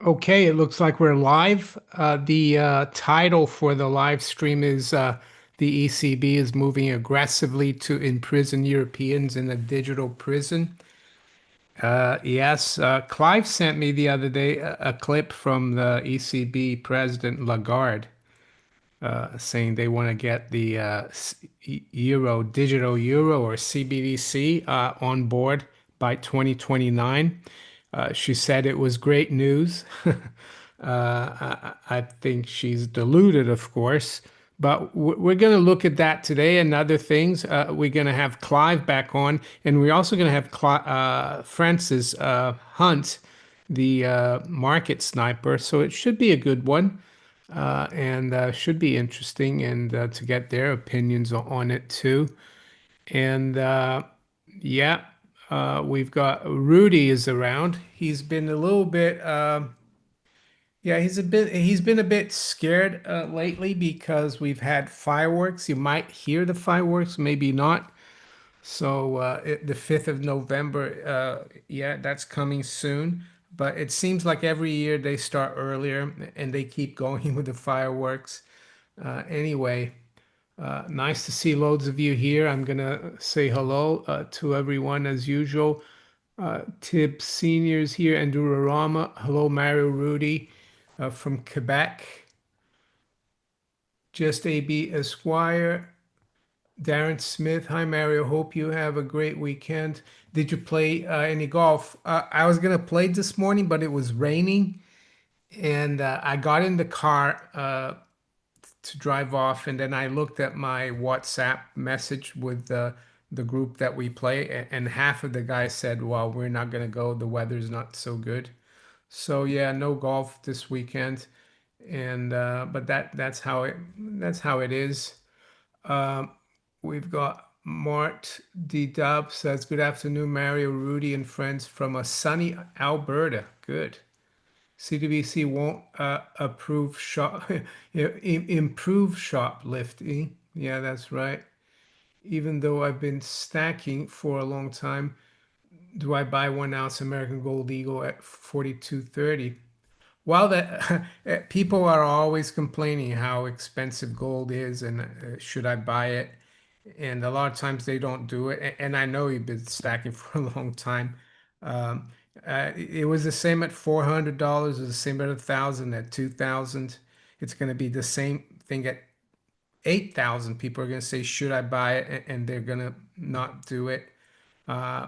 Okay, it looks like we're live. The title for the live stream is the ECB is moving aggressively to imprison Europeans in a digital prison. Yes, Clive sent me the other day a clip from the ECB President Lagarde saying they want to get the digital euro or CBDC on board by 2029. She said it was great news. I think she's deluded, of course, but we're going to look at that today and other things. We're going to have Clive back on, and we're also going to have Francis Hunt, the market sniper. So it should be a good one and should be interesting and to get their opinions on it too. And yeah, we've got Rudy is around. He's been a little bit, yeah, he's been a bit scared lately because we've had fireworks. You might hear the fireworks, maybe not. So the 5th of November, yeah, that's coming soon. But it seems like every year they start earlier and they keep going with the fireworks. Anyway, nice to see loads of you here. I'm gonna say hello to everyone as usual. Tib Senior's here, and Durarama. Hello, Mario Rudy from Quebec. Just AB Esquire. Darren Smith, hi Mario. Hope you have a great weekend. Did you play any golf? I was gonna play this morning, but it was raining, and I got in the car to drive off, and then I looked at my WhatsApp message with the group that we play, and half of the guys said, "Well, we're not gonna go. The weather's not so good." So yeah, no golf this weekend, and but that's how it is. Um, we've got Mart D Dub says, "Good afternoon, Mario, Rudy, and friends from a sunny Alberta." Good. CWC won't approve shop improve shoplifting. Yeah, that's right. Even though I've been stacking for a long time, do I buy 1 ounce American Gold Eagle at 42.30? Well, that people are always complaining how expensive gold is and should I buy it? And a lot of times they don't do it. And I know you've been stacking for a long time. Um, it was the same at $400. It was the same at 1,000, at 2,000. It's going to be the same thing at 8,000. People are going to say, "Should I buy it?" And they're going to not do it. Uh,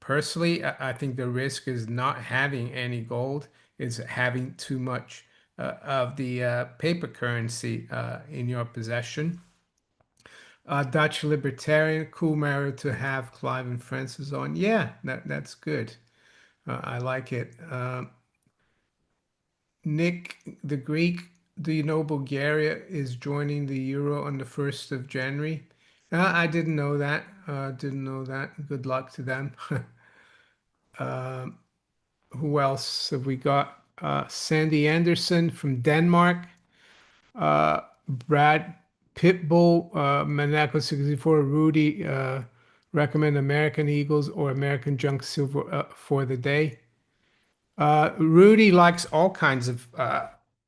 Personally, I think the risk is not having any gold, is having too much of the paper currency in your possession. Dutch Libertarian, cool Mario to have Clive and Francis on. Yeah, that's good. I like it. Nick the Greek, do you know Bulgaria is joining the euro on the 1st of January? I didn't know that. Didn't know that. Good luck to them. Who else have we got? Sandy Anderson from Denmark. Brad Pitbull, Monaco 64, Rudy, recommend American Eagles or American Junk Silver for the day. Rudy likes all kinds of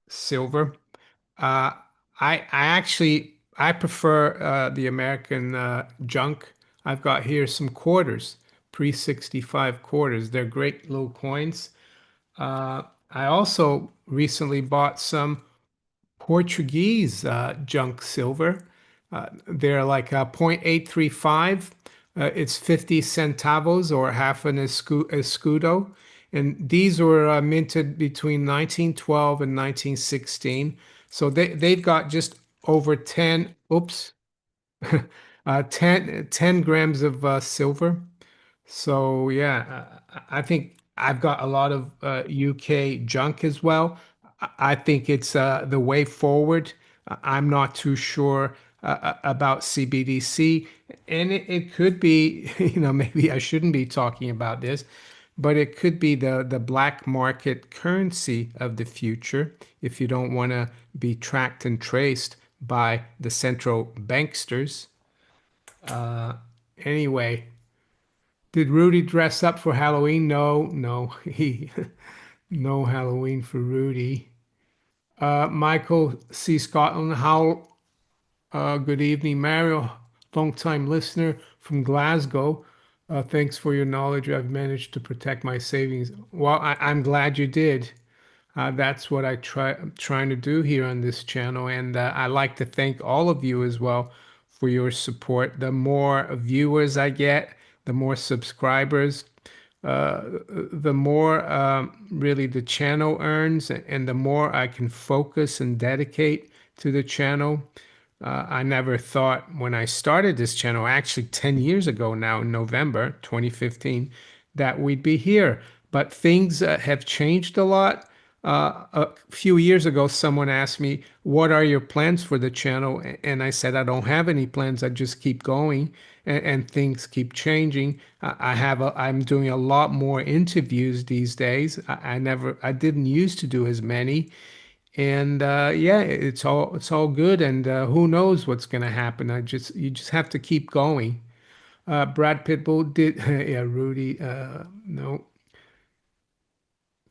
silver. Uh, I prefer the American junk. I've got here some quarters, pre-65 quarters. They're great little coins. I also recently bought some Portuguese junk silver. They're like 0.835. It's 50 centavos or half an escudo. And these were minted between 1912 and 1916. So they've got just over 10, oops, 10 grams of silver. So yeah, I think I've got a lot of UK junk as well. I think it's the way forward. I'm not too sure about CBDC, and it could be, maybe I shouldn't be talking about this, but it could be the black market currency of the future if you don't want to be tracked and traced by the central banksters. Anyway. Did Rudy dress up for Halloween? No, no. He No Halloween for Rudy. Michael C. Scotland, how good evening, Mario, long-time listener from Glasgow. Thanks for your knowledge. I've managed to protect my savings. Well, I'm glad you did. That's what I'm trying to do here on this channel, and I like to thank all of you as well for your support. The more viewers I get, the more subscribers, the more really the channel earns, and the more I can focus and dedicate to the channel. I never thought when I started this channel, actually 10 years ago now in November 2015, that we'd be here. But things have changed a lot. A few years ago, someone asked me, "What are your plans for the channel?" And I said, "I don't have any plans. I just keep going, and things keep changing. I'm doing a lot more interviews these days. I didn't used to do as many, and yeah, it's all good. And who knows what's gonna happen? You just have to keep going." Brad Pitbull did, yeah, Rudy, no.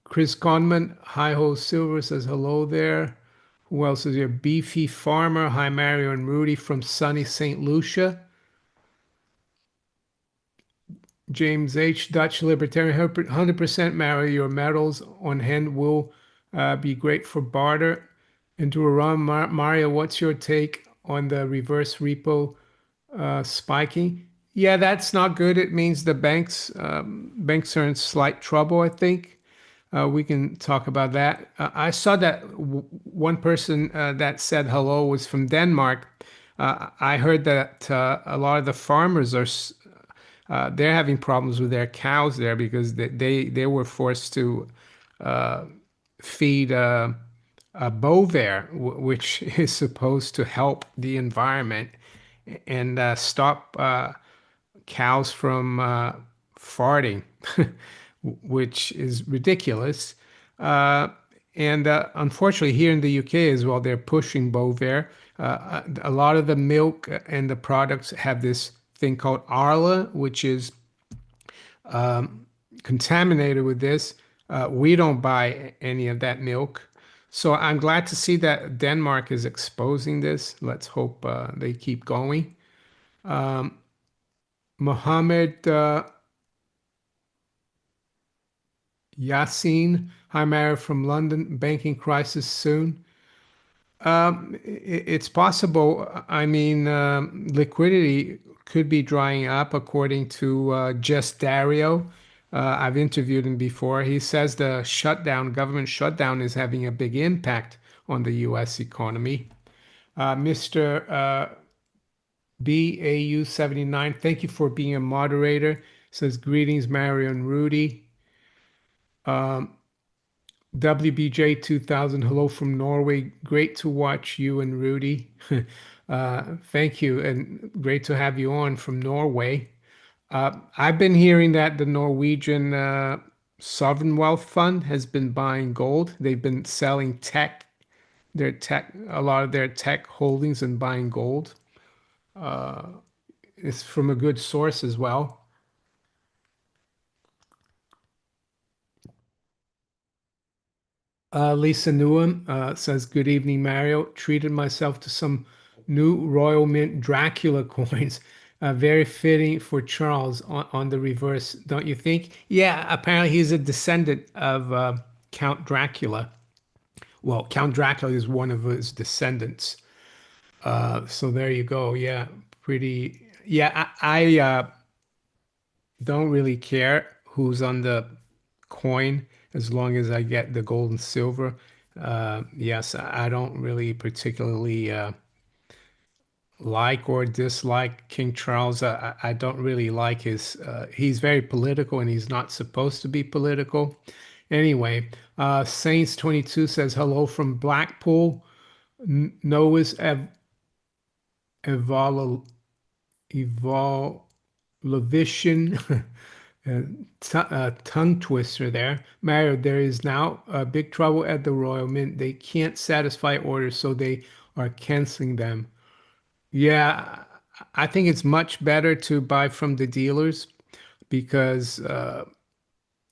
Chris Conman, Hi Ho Silver says hello there. Who else is here? Beefy Farmer, hi Mario and Rudy from sunny St. Lucia. James H. Dutch Libertarian, 100% Mario. Your medals on hand will be great for barter. And to run, Mario, what's your take on the reverse repo spiking? Yeah, that's not good. It means the banks are in slight trouble, I think. We can talk about that. I saw that one person that said hello was from Denmark. I heard that a lot of the farmers they're having problems with their cows there because they were forced to uh, feed a bover, which is supposed to help the environment and stop cows from farting, which is ridiculous. Uh, and unfortunately, here in the UK as well, they're pushing Bovaer. A lot of the milk and the products have this thing called Arla, which is contaminated with this. We don't buy any of that milk. So I'm glad to see that Denmark is exposing this. Let's hope they keep going. Mohammed Yassin, hi Mara from London, banking crisis soon. It's possible. I mean, liquidity could be drying up according to Just Dario. I've interviewed him before. He says the government shutdown, is having a big impact on the US economy. Mr. BAU79, thank you for being a moderator. Says greetings, Mario and Rudy. WBJ 2000, hello from Norway. Great to watch you and Rudy. Thank you, and great to have you on from Norway. I've been hearing that the Norwegian Sovereign Wealth Fund has been buying gold. They've been selling a lot of their tech holdings and buying gold. It's from a good source as well. Lisa Newham says, good evening, Mario. Treated myself to some new Royal Mint Dracula coins. Very fitting for Charles on the reverse, don't you think? Yeah, apparently he's a descendant of Count Dracula. Well, Count Dracula is one of his descendants. So there you go. Yeah, pretty. Yeah, I don't really care who's on the coin as long as I get the gold and silver. Yes, I don't really particularly like or dislike King Charles. I don't really like he's very political and he's not supposed to be political. Anyway, Saints 22 says hello from Blackpool. Noah's Evol Evolution. Tongue twister there. Mario, there is now big trouble at the Royal Mint. They can't satisfy orders, so they are canceling them. Yeah, I think it's much better to buy from the dealers because,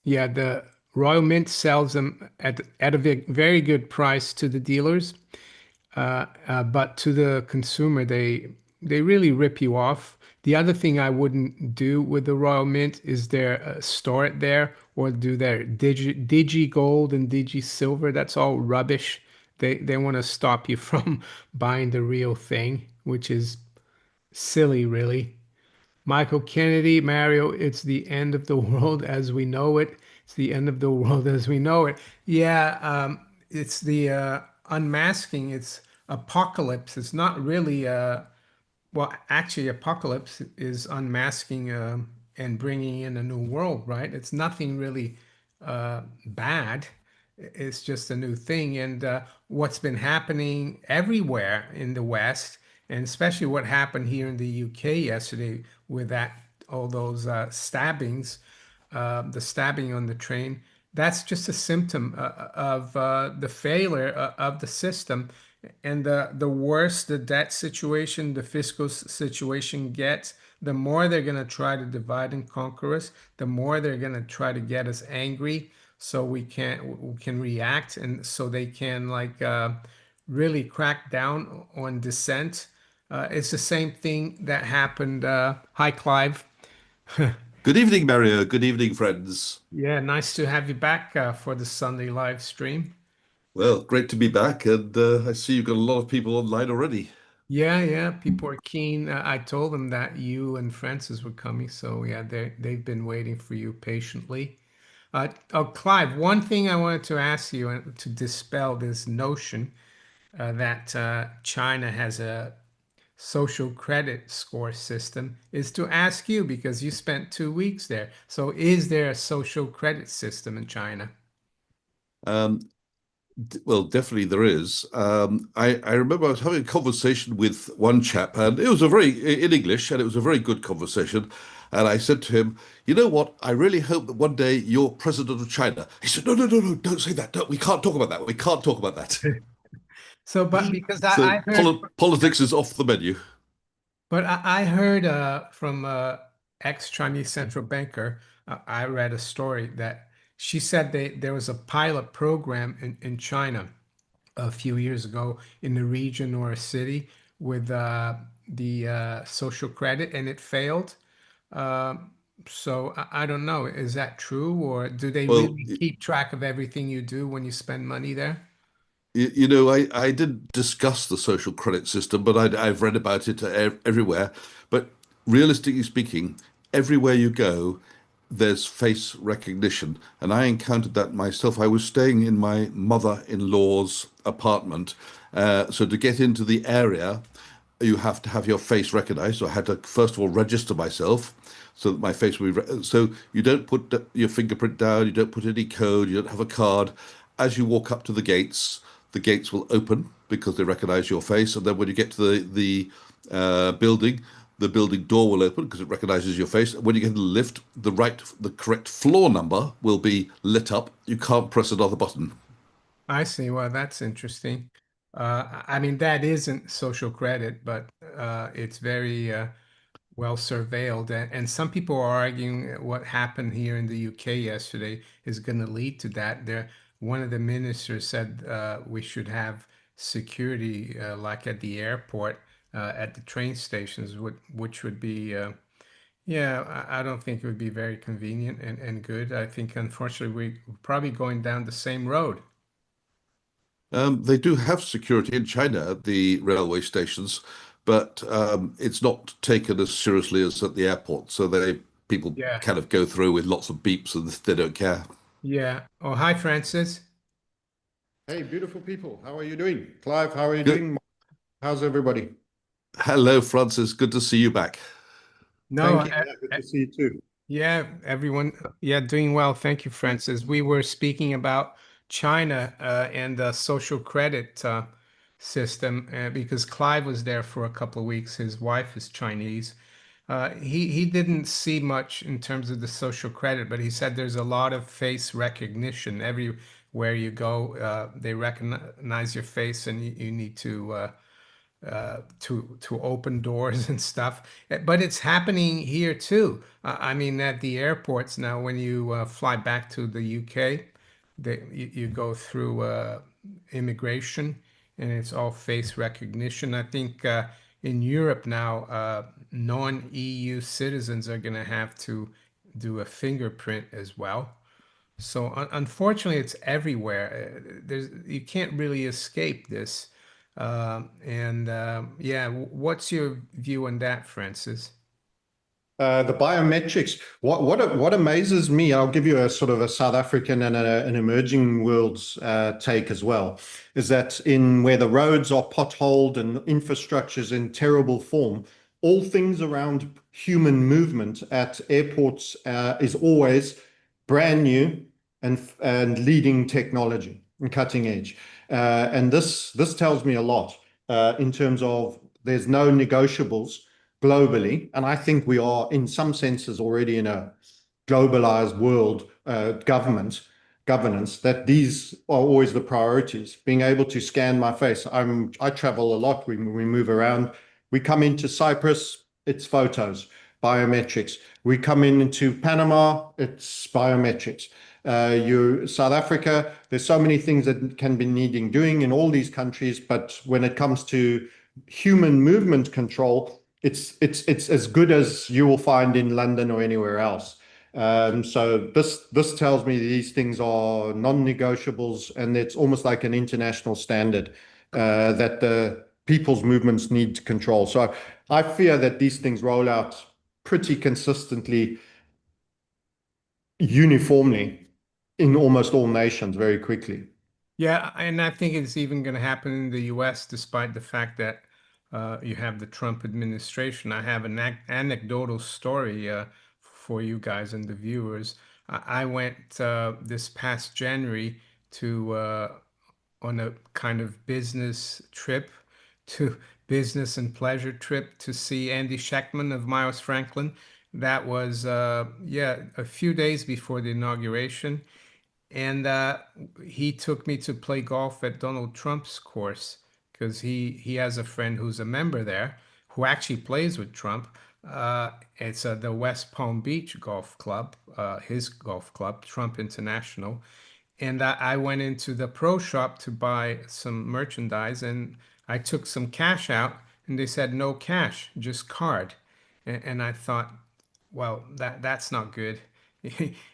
yeah, Royal Mint sells them at a very good price to the dealers, but to the consumer, they really rip you off. The other thing I wouldn't do with the Royal Mint is their store it there or do their digi gold and digi silver. That's all rubbish. They want to stop you from buying the real thing, which is silly, really. Michael Kennedy, Mario, it's the end of the world as we know it. It's the end of the world as we know it. Yeah, it's the unmasking. It's apocalypse. It's not really well, actually, apocalypse is unmasking and bringing in a new world, right? It's nothing really bad. It's just a new thing. And what's been happening everywhere in the West, and especially what happened here in the UK yesterday with that all those stabbings, the stabbing on the train, that's just a symptom of the failure of the system. And the worse the debt situation, the fiscal situation gets, the more they're going to try to divide and conquer us, the more they're going to try to get us angry so we can react and so they can like really crack down on dissent. It's the same thing that happened. Hi, Clive. Good evening, Mario. Good evening, friends. Yeah, nice to have you back for the Sunday live stream. Well, great to be back, and I see you've got a lot of people online already. Yeah, yeah, people are keen. I told them that you and Francis were coming, so yeah, they've been waiting for you patiently. Oh, Clive, one thing I wanted to ask you to dispel this notion that China has a social credit score system is to ask you because you spent 2 weeks there. So, is there a social credit system in China? Um, well, definitely there is. I remember I was having a conversation with one chap, and it was a very in English, and it was a very good conversation. And I said to him, "You know what? I really hope that one day you're president of China." He said, "No, no, no, no, don't say that. We can't talk about that. We can't talk about that." So, but because So I heard politics is off the menu. But I heard from ex-Chinese central banker, I read a story that she said there was a pilot program in China a few years ago in the region or a city with the social credit and it failed. So I don't know, is that true or do they Well, really keep track of everything you do when you spend money there? I didn't discuss the social credit system, but I've read about it everywhere. But realistically speaking, everywhere you go, there's face recognition. And I encountered that myself. I was staying in my mother-in-law's apartment. So to get into the area, you have to have your face recognized. So I had to first of all register myself so that my face will be. So you don't put your fingerprint down, you don't put any code, you don't have a card. As you walk up to the gates will open because they recognize your face. And then when you get to the building, the building door will open because it recognizes your face. When you get in the lift, the correct floor number will be lit up. You can't press another button. I see. Well, that's interesting. I mean, that isn't social credit, but it's very well surveilled. And some people are arguing that what happened here in the UK yesterday is going to lead to that. One of the ministers said we should have security like at the airport, at the train stations, which would be, yeah, I don't think it would be very convenient and good. I think, unfortunately, we're probably going down the same road. They do have security in China at the railway stations, but it's not taken as seriously as at the airport. So people Yeah. kind of go through with lots of beeps and they don't care. Yeah. Oh, hi, Francis. Hey, beautiful people. How are you doing? Clive, how are you Good. doing? How's everybody? Hello, Francis. Good to see you back. No, Thank you. Yeah, good to see you too. yeah, everyone, yeah, doing well. Thank you, Francis. We were speaking about China and the social credit system because Clive was there for a couple of weeks. His wife is Chinese. He didn't see much in terms of the social credit, but he said there's a lot of face recognition everywhere you go. They recognize your face, and you need to to open doors and stuff. But it's happening here too. I mean, at the airports now, when you fly back to the UK, you go through immigration, and it's all face recognition. I think in Europe now, non-EU citizens are going to have to do a fingerprint as well. So unfortunately, it's everywhere. There's you can't really escape this. And yeah, what's your view on that, Francis? The biometrics. What amazes me, I'll give you a sort of a South African and an emerging world's take as well, is that in where the roads are potholed and infrastructure's in terrible form, all things around human movement at airports is always brand new and leading technology and cutting edge. And this tells me a lot in terms of there's no negotiables globally. And I think we are, in some senses, already in a globalized world governance, that these are always the priorities. Being able to scan my face. I travel a lot. We move around. We come into Cyprus, it's photos, biometrics. We come into Panama, it's biometrics. You South Africa, there's so many things that can be needing doing in all these countries, but when it comes to human movement control, it's as good as you will find in London or anywhere else. So this tells me these things are non-negotiables, and it's almost like an international standard that the people's movements need to control. So I fear that these things roll out pretty consistently, uniformly in almost all nations very quickly. Yeah, and I think it's even going to happen in the US, despite the fact that you have the Trump administration. I have an anecdotal story for you guys and the viewers. I went this past January to on a kind of business trip, to business and pleasure trip to see Andy Schectman of Miles Franklin. That was yeah, a few days before the inauguration. And he took me to play golf at Donald Trump's course because he has a friend who's a member there who actually plays with Trump. It's the West Palm Beach Golf Club, his golf club, Trump International. And I went into the pro shop to buy some merchandise, and I took some cash out, and they said no cash, just card. And I thought, well, that's not good.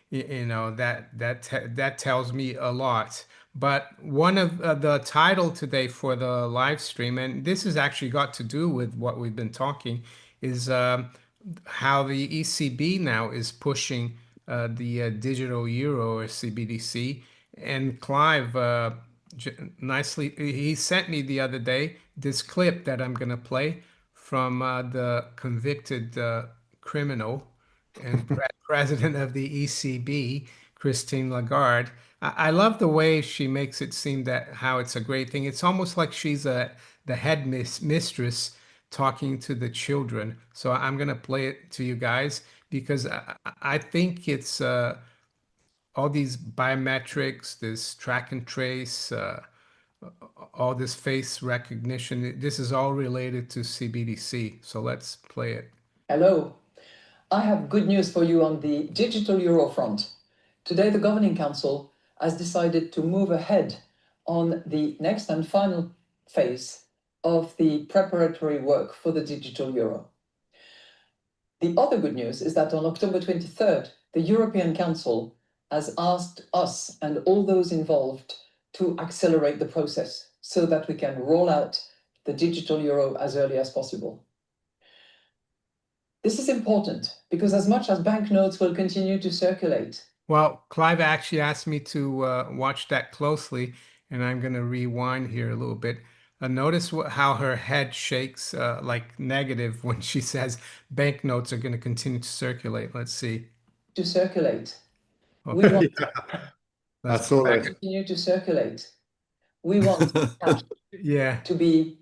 You know, that tells me a lot. But one of the title today for the live stream, and this has actually got to do with what we've been talking, is how the ECB now is pushing the digital euro or CBDC. And Clive nicely, he sent me the other day this clip that I'm going to play from the convicted criminal and president of the ECB, Christine Lagarde. I love the way she makes it seem that how it's a great thing. It's almost like she's the head mistress talking to the children. So I'm gonna play it to you guys because I think it's all these biometrics, this track and trace, all this face recognition. This is all related to CBDC. So let's play it. Hello. I have good news for you on the digital euro front. Today, the Governing Council has decided to move ahead on the next and final phase of the preparatory work for the digital euro. The other good news is that on October 23rd, the European Council has asked us and all those involved to accelerate the process so that we can roll out the digital euro as early as possible. This is important because as much as banknotes will continue to circulate. Well, Clive actually asked me to watch that closely, and I'm going to rewind here a little bit. Notice how her head shakes like negative when she says banknotes are going to continue to circulate. Let's see. To circulate. Okay. We want I saw to that. continue to circulate. We want cash Yeah. to be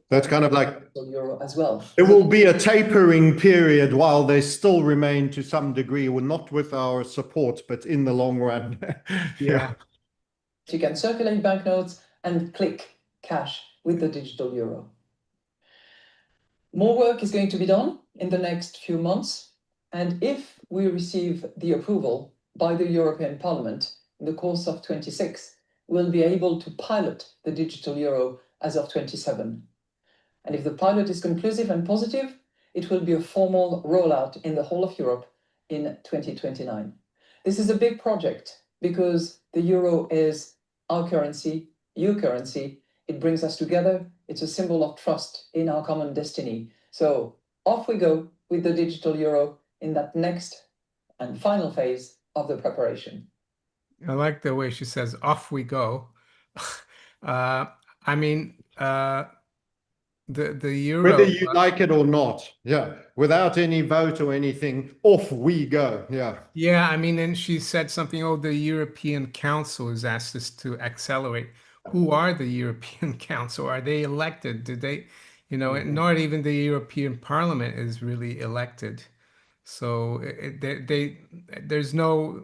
That's kind of like euro as well. there will be a tapering period while they still remain to some degree, well, not with our support, but in the long run. Yeah. You can circulate banknotes and click cash with the digital euro. More work is going to be done in the next few months, and if we receive the approval by the European Parliament in the course of 26, we'll be able to pilot the digital euro as of 27. And if the pilot is conclusive and positive, it will be a formal rollout in the whole of Europe in 2029. This is a big project because the euro is our currency, your currency. It brings us together. It's a symbol of trust in our common destiny. So off we go with the digital euro in that next and final phase of the preparation. I like the way she says, off we go. Uh, I mean, the Whether euro. you like it or not, yeah, without any vote or anything, off we go. Yeah. Yeah, I mean, and she said something, oh, the European Council has asked us to accelerate. Who are the European Council? Are they elected? Did they, and not even the European Parliament is really elected. So there's no,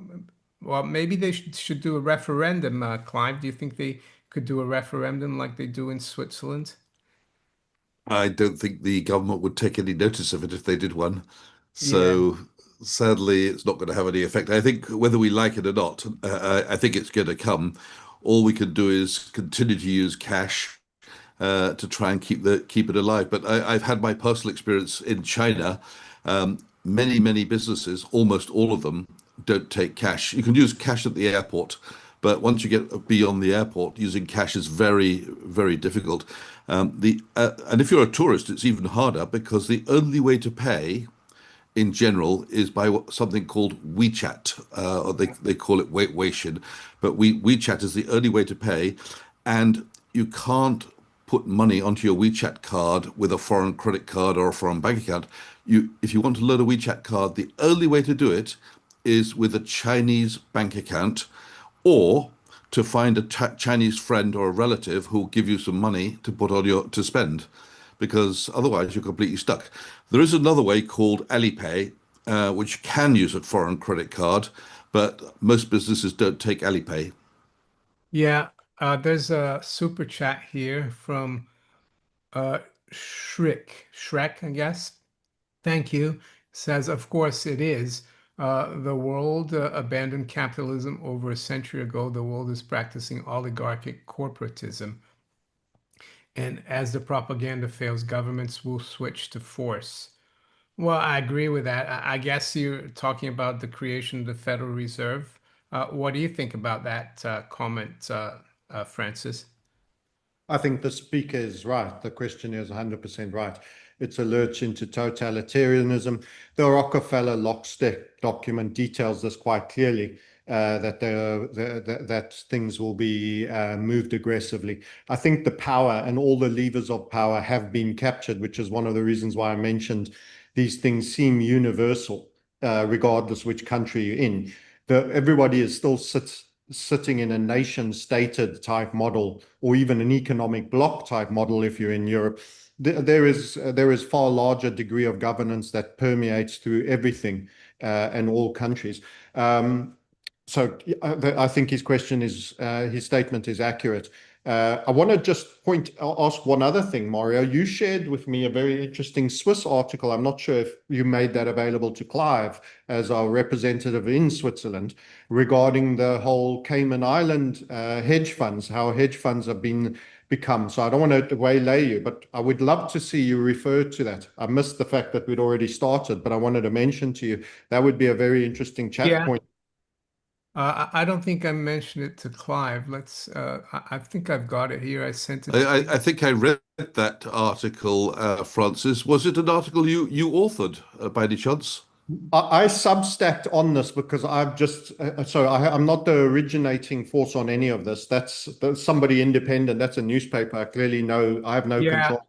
well, maybe they should do a referendum, Clive. Do you think they could do a referendum like they do in Switzerland? I don't think the government would take any notice of it if they did one. Yeah. So sadly, it's not going to have any effect. I think whether we like it or not, I think it's going to come. All we can do is continue to use cash to try and keep it alive. But I've had my personal experience in China. Many businesses, almost all of them, don't take cash. You can use cash at the airport, but once you get beyond the airport, using cash is very difficult. And if you're a tourist, it's even harder because the only way to pay in general is by something called WeChat, or they call it Weixin, but WeChat is the only way to pay, and you can't put money onto your WeChat card with a foreign credit card or a foreign bank account. If you want to load a WeChat card, the only way to do it is with a Chinese bank account, or to find a Chinese friend or a relative who will give you some money to put on your to spend, because otherwise you're completely stuck. There is another way called Alipay, which can use a foreign credit card, but most businesses don't take Alipay. Yeah, there's a super chat here from uh Shrek, I guess. Thank you. Says, of course it is. The world abandoned capitalism over a century ago. The world is practicing oligarchic corporatism. And as the propaganda fails, governments will switch to force. Well, I agree with that. I guess you're talking about the creation of the Federal Reserve. What do you think about that comment, Francis? I think the speaker is right. The questioner is 100% right. It's a lurch into totalitarianism. The Rockefeller lockstep document details this quite clearly, that things will be moved aggressively. I think the power and all the levers of power have been captured, which is one of the reasons why I mentioned these things seem universal, regardless which country you're in. Everybody is still sitting in a nation stated type model, or even an economic bloc type model if you're in Europe. There is far larger degree of governance that permeates through everything, and all countries. So I think his statement is accurate. I want to just ask one other thing, Mario. You shared with me a very interesting Swiss article. I'm not sure if you made that available to Clive as our representative in Switzerland, regarding the whole Cayman Island hedge funds, how hedge funds have become. So I don't want to waylay you, but I would love to see you refer to that. I missed the fact that we'd already started, but I wanted to mention to you that would be a very interesting chat Yeah. point. I don't think I mentioned it to Clive. I think I've got it here. I sent it I, to I, you. I think I read that article, Francis. Was it an article you authored by any chance? I substacked on this because I'm not the originating force on any of this. That's somebody independent. That's a newspaper. I clearly know I have no Yeah. control.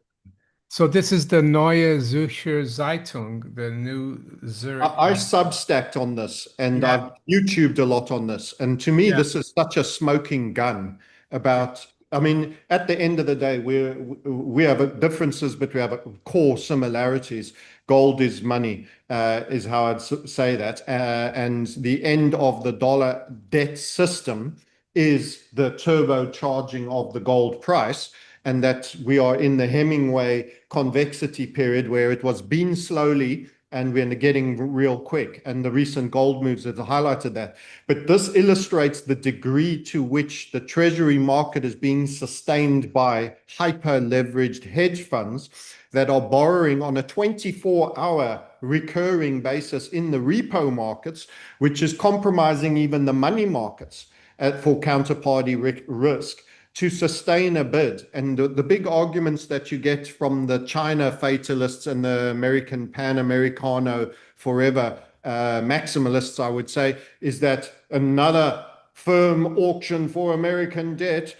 So this is the Neue Zürcher Zeitung, the New Zurich. I substacked on this, and Yeah. I've YouTubed a lot on this. And to me, Yeah. this is such a smoking gun about, I mean, at the end of the day, we have differences, but we have core similarities. Gold is money, is how I'd say that. And the end of the dollar debt system is the turbocharging of the gold price. and that we are in the Hemingway convexity period where it was been slowly and we're getting real quick. And the recent gold moves have highlighted that. But this illustrates the degree to which the treasury market is being sustained by hyper leveraged hedge funds that are borrowing on a 24-hour recurring basis in the repo markets, which is compromising even the money markets for counterparty risk to sustain a bid. And the big arguments that you get from the China fatalists and the American Pan-Americano forever maximalists, I would say, is that another firm auction for American debt,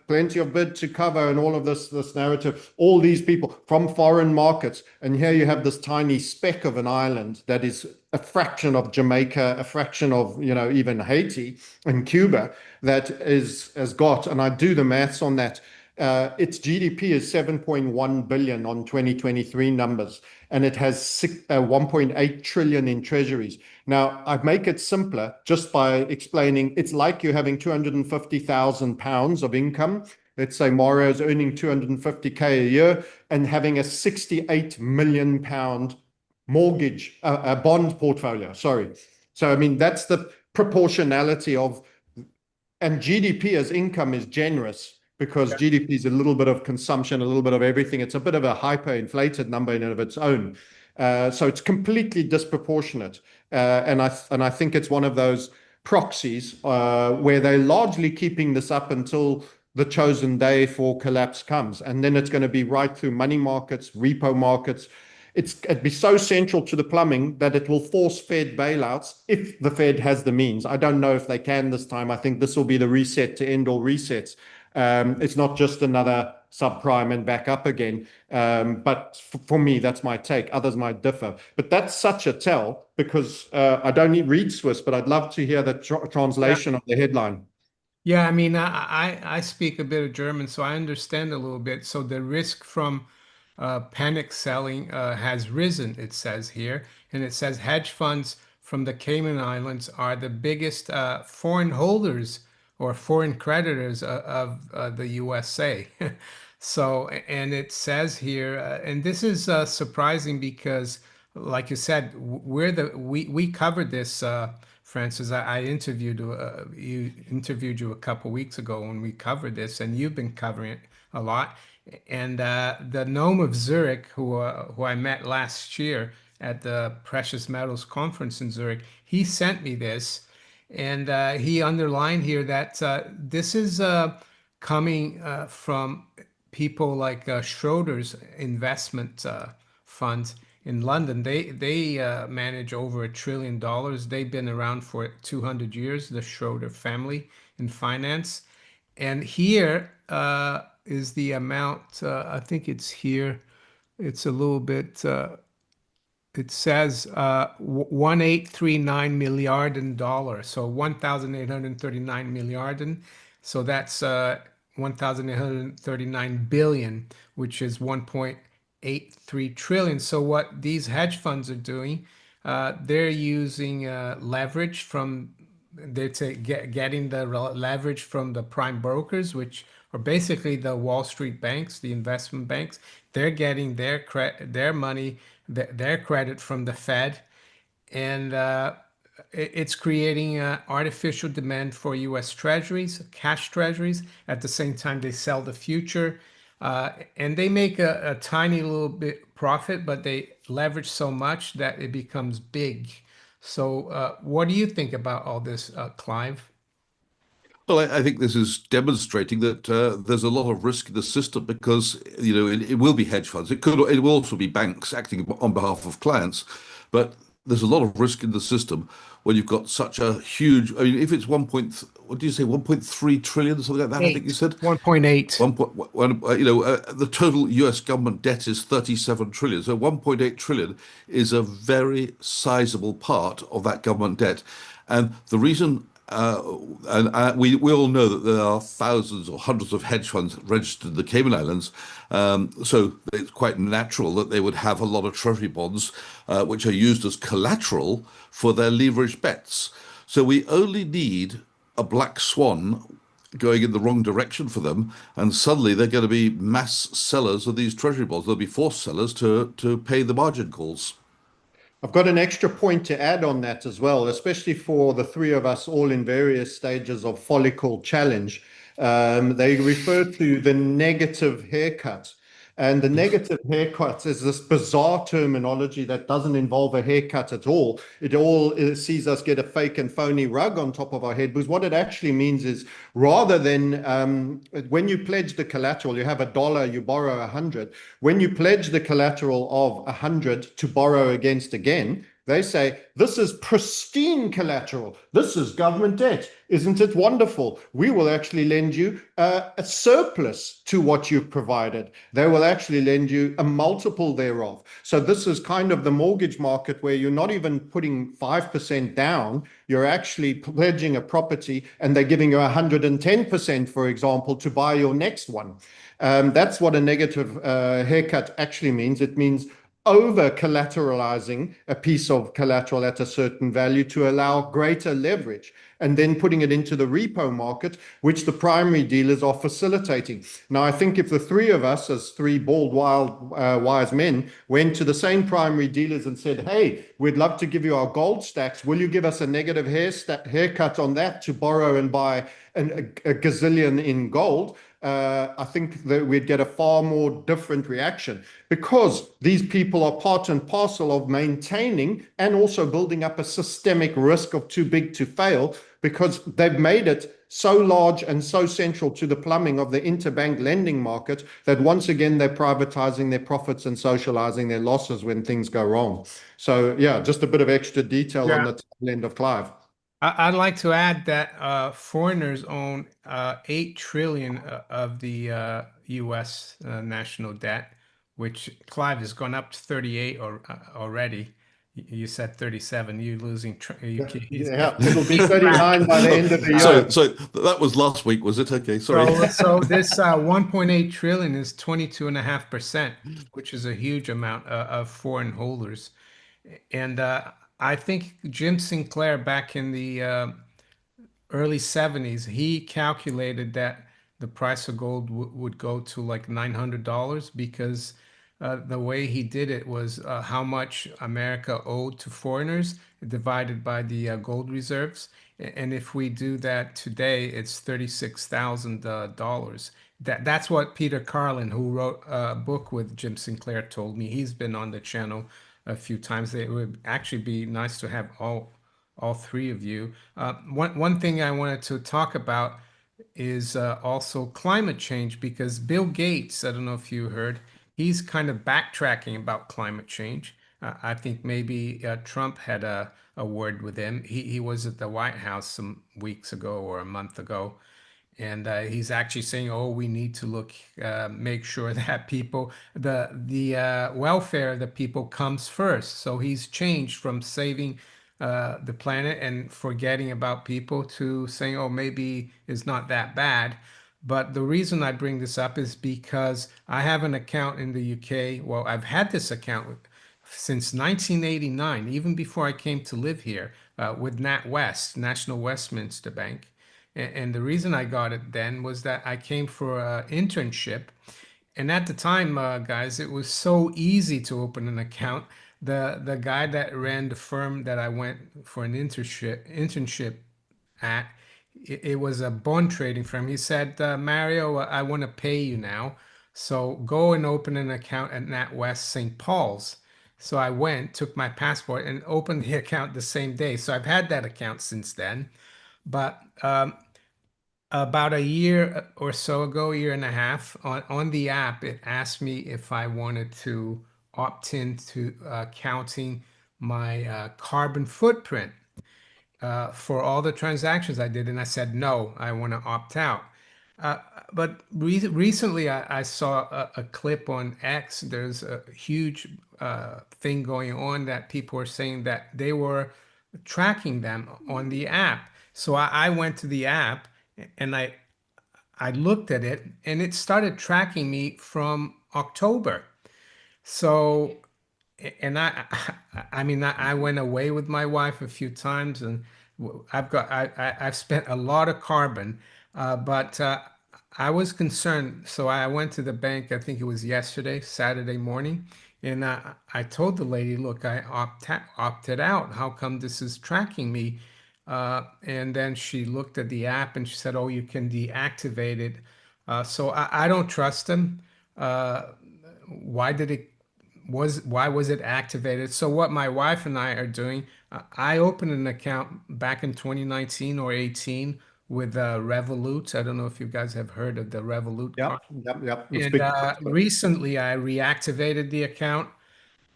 plenty of bid to cover, and all of this narrative, all these people from foreign markets. And here you have this tiny speck of an island that is a fraction of Jamaica, a fraction of, even Haiti and Cuba, that has got, and I do the maths on that, its GDP is 7.1 billion on 2023 numbers, and it has 1.8 trillion in treasuries. Now, I make it simpler just by explaining it's like you're having 250,000 pounds of income. Let's say Mario's earning 250K a year and having a 68 million pound mortgage, a bond portfolio. Sorry. So, I mean, that's the proportionality of, and GDP as income is generous because GDP is a little bit of consumption, a little bit of everything. It's a bit of a hyperinflated number in and of its own. So it's completely disproportionate. And I think it's one of those proxies where they're largely keeping this up until the chosen day for collapse comes. And then it's going to be right through money markets, repo markets. It'd be so central to the plumbing that it will force Fed bailouts if the Fed has the means. I don't know if they can this time. I think this will be the reset to end all resets. It's not just another subprime and back up again. But for me, that's my take. Others might differ. But that's such a tell because I don't read Swiss, but I'd love to hear the translation of the headline. Yeah, I mean, I speak a bit of German, so I understand a little bit. So the risk from panic selling has risen, it says here. And it says hedge funds from the Cayman Islands are the biggest foreign holders or foreign creditors of the USA. So, and it says here, and this is surprising because, like you said, we covered this, Francis. I interviewed you a couple weeks ago when we covered this, and you've been covering it a lot. And the Gnome of Zurich, who I met last year at the Precious Metals Conference in Zurich, he sent me this, and he underlined here that this is coming from people like Schroders investment fund in London. They manage over $1 trillion. They've been around for 200 years, the Schroder family in finance. And here is the amount, I think it's here. It's a little bit, it says 1839 milliarden dollars. So 1,839 milliarden. So that's 1,839 billion, which is 1.83 trillion. So what these hedge funds are doing, they're using leverage from, they say getting the leverage from the prime brokers, which are basically the Wall Street banks, the investment banks. They're getting their money, their credit from the Fed, and it's creating artificial demand for U.S. Treasuries, cash Treasuries. At the same time, they sell the future, and they make a tiny little bit profit, but they leverage so much that it becomes big. So, what do you think about all this, Clive? Well, I think this is demonstrating that there's a lot of risk in the system because it will be hedge funds. It will also be banks acting on behalf of clients, but there's a lot of risk in the system when you've got such a huge. I mean, if it's what do you say, 1.3 trillion, something like that? I think you said 1.8. The total U.S. government debt is 37 trillion. So 1.8 trillion is a very sizable part of that government debt, and the reason. We all know that there are thousands or hundreds of hedge funds registered in the Cayman Islands, so it's quite natural that they would have a lot of treasury bonds, which are used as collateral for their leveraged bets. So we only need a black swan going in the wrong direction for them, and suddenly they're going to be mass sellers of these treasury bonds. They'll be forced sellers to pay the margin calls. I've got an extra point to add on that as well, especially for the three of us all in various stages of follicle challenge. They refer to the negative haircut. And the negative haircut is this bizarre terminology that doesn't involve a haircut at all. It sees us get a fake and phony rug on top of our head, because what it actually means is, rather than when you pledge the collateral, you have $1, you borrow 100. When you pledge the collateral of 100 to borrow against again, they say, this is pristine collateral. This is government debt. Isn't it wonderful? We will actually lend you a surplus to what you've provided. They will actually lend you a multiple thereof. So this is kind of the mortgage market where you're not even putting 5% down. You're actually pledging a property and they're giving you 110%, for example, to buy your next one. That's what a negative haircut actually means. It means over collateralizing a piece of collateral at a certain value to allow greater leverage, and then putting it into the repo market, which the primary dealers are facilitating. Now, I think if the three of us, as three bald, wild, wise men, went to the same primary dealers and said, hey, we'd love to give you our gold stacks. Will you give us a negative haircut on that to borrow and buy a gazillion in gold? I think that we'd get a far more different reaction, because these people are part and parcel of maintaining and also building up a systemic risk of too big to fail, because they've made it so large and so central to the plumbing of the interbank lending market that once again they're privatizing their profits and socializing their losses when things go wrong. So yeah, just a bit of extra detail on Yeah. the tail end of Clive. I'd like to add that foreigners own 8 trillion of the U.S. National debt, which, Clive, has gone up to 38 or already. You said 37. You're losing. He's Yeah, getting it'll be he's back. 39 by the end of the So, year. so that was last week, was it? Okay, sorry. So this 1.8 trillion is 22.5%, which is a huge amount of foreign holders. And I think Jim Sinclair, back in the early 70s, he calculated that the price of gold would go to like $900, because the way he did it was how much America owed to foreigners divided by the gold reserves. And if we do that today, it's $36,000. That's what Peter Carlin, who wrote a book with Jim Sinclair, told me. He's been on the channel a few times. It would actually be nice to have all three of you. One thing I wanted to talk about is also climate change, because Bill Gates, I don't know if you heard, he's kind of backtracking about climate change. I think maybe Trump had a word with him. He was at the White House some weeks ago or a month ago, and he's actually saying, "Oh, we need to make sure that the welfare of the people comes first." So he's changed from saving the planet and forgetting about people to saying, "Oh, maybe it's not that bad." But the reason I bring this up is because I have an account in the UK. Well, I've had this account since 1989, even before I came to live here, with NatWest, National Westminster Bank. And the reason I got it then was that I came for an internship. And at the time, guys, it was so easy to open an account. The guy that ran the firm that I went for an internship at, it was a bond trading firm. He said, Mario, I want to pay you now. So go and open an account at NatWest St. Paul's. So I went, took my passport, and opened the account the same day. So I've had that account since then. But about a year or so ago, year and a half, on the app, it asked me if I wanted to opt in to counting my carbon footprint for all the transactions I did. And I said, no, I want to opt out. Uh, but recently, I saw a clip on X. There's a huge thing going on that people are saying that they were tracking them on the app. So I went to the app and I looked at it, and it started tracking me from October. So, and I mean, I went away with my wife a few times, and I've spent a lot of carbon. But I was concerned. So I went to the bank, I think it was yesterday, Saturday morning, and I told the lady, look, I opted out. How come this is tracking me? And then she looked at the app and she said, oh, you can deactivate it. So I don't trust them. Uh, why did it why was it activated? So what my wife and I are doing, I opened an account back in 2019 or 18 with Revolut. I don't know if you guys have heard of the Revolut card. Yep, yep, yep. It's And big. recently I reactivated the account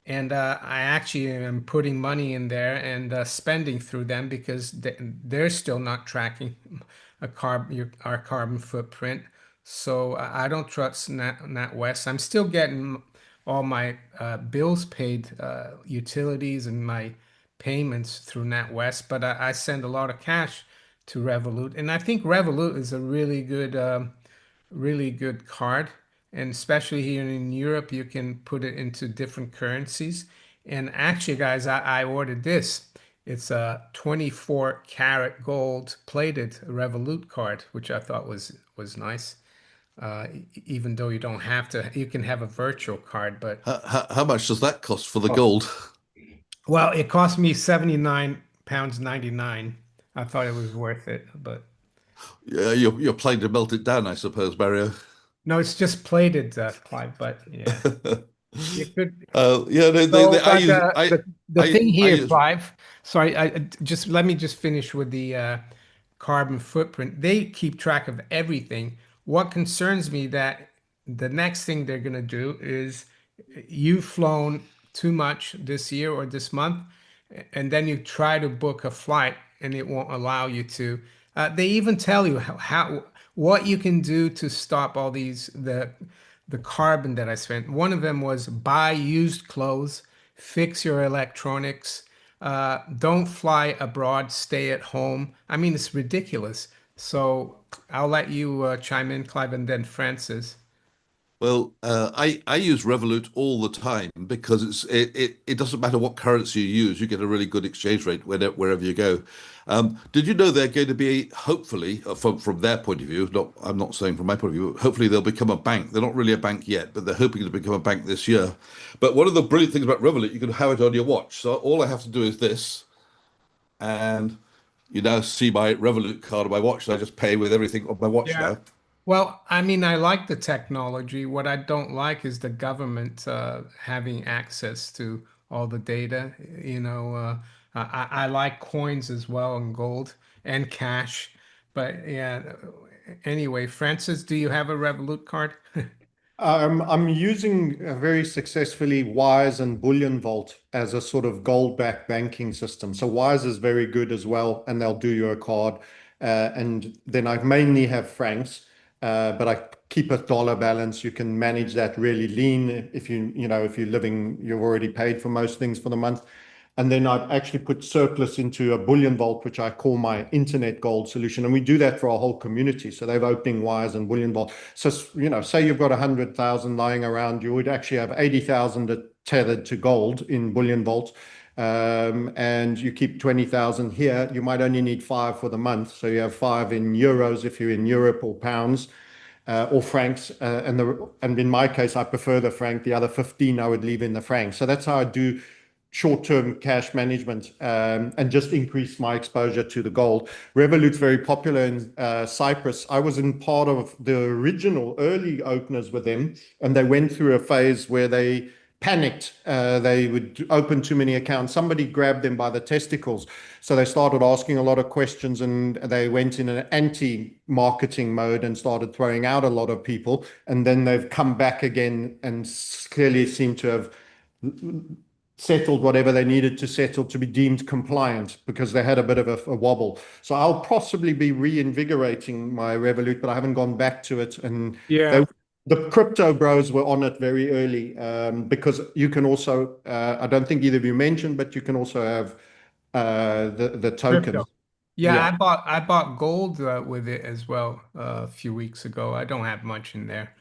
and I actually am putting money in there and spending through them because they're still not tracking our carbon footprint. So I don't trust NatWest. I'm still getting all my bills paid, utilities and my payments through NatWest, but I send a lot of cash to Revolut, and I think Revolut is a really good card. And especially here in Europe, you can put it into different currencies. And actually, guys, I ordered this. It's a 24 karat gold plated Revolut card, which I thought was nice. Even though you don't have to, you can have a virtual card, but How much does that cost for the oh, gold? well, it cost me 79 pounds 99. I thought it was worth it, but Yeah, you're planning to melt it down, I suppose, Mario. no, it's just plated, Clive. But yeah, you could. Yeah, So, I but use the thing I here, use. Clive, sorry, just let me just finish with the carbon footprint. They keep track of everything. What concerns me that the next thing they're going to do is you've flown too much this year or this month, and then you try to book a flight and it won't allow you to. They even tell you how what you can do to stop all these the carbon that I spent. One of them was buy used clothes, fix your electronics, don't fly abroad, stay at home. I mean, it's ridiculous. So I'll let you chime in, Clive, and then Francis. Well, I use Revolut all the time because it doesn't matter what currency you use, you get a really good exchange rate wherever you go. Did you know they're going to be hopefully from their point of view, not I'm not saying from my point of view, hopefully they'll become a bank. They're not really a bank yet, but they're hoping to become a bank this year. But one of the brilliant things about Revolut, you can have it on your watch. So all I have to do is this, and you now see my Revolut card on my watch. And I just pay with everything on my watch Yeah. now. Well, I mean, I like the technology. What I don't like is the government having access to all the data. I like coins as well and gold and cash. But yeah, anyway, Francis, do you have a Revolut card? I'm using very successfully Wise and Bullion Vault as a sort of gold-backed banking system. So Wise is very good as well, and they'll do you a card. And then I mainly have francs, but I keep a dollar balance. You can manage that really lean if if you're living, you've already paid for most things for the month. And then I've actually put surplus into a bullion vault, which I call my internet gold solution. And we do that for our whole community. So they've opening wires and bullion vault. So, say you've got 100,000 lying around, you would actually have 80,000 tethered to gold in bullion vault. And you keep 20,000 here, you might only need five for the month. So you have five in euros if you're in Europe, or pounds. Or francs, and in my case, I prefer the franc. The other 15 I would leave in the franc. So that's how I do short-term cash management, and just increase my exposure to the gold. Revolut's very popular in Cyprus. I was in part of the original early openers with them, and they went through a phase where they panicked. They would open too many accounts. Somebody grabbed them by the testicles. So they started asking a lot of questions, and they went in an anti-marketing mode and started throwing out a lot of people. And then they've come back again and clearly seem to have settled whatever they needed to settle to be deemed compliant, because they had a bit of a wobble. So I'll possibly be reinvigorating my Revolut, but I haven't gone back to it. And Yeah, they, the crypto bros were on it very early, because you can also, I don't think either of you mentioned, but you can also have the tokens. crypto. Yeah, Yeah. I bought gold with it as well a few weeks ago. I don't have much in there,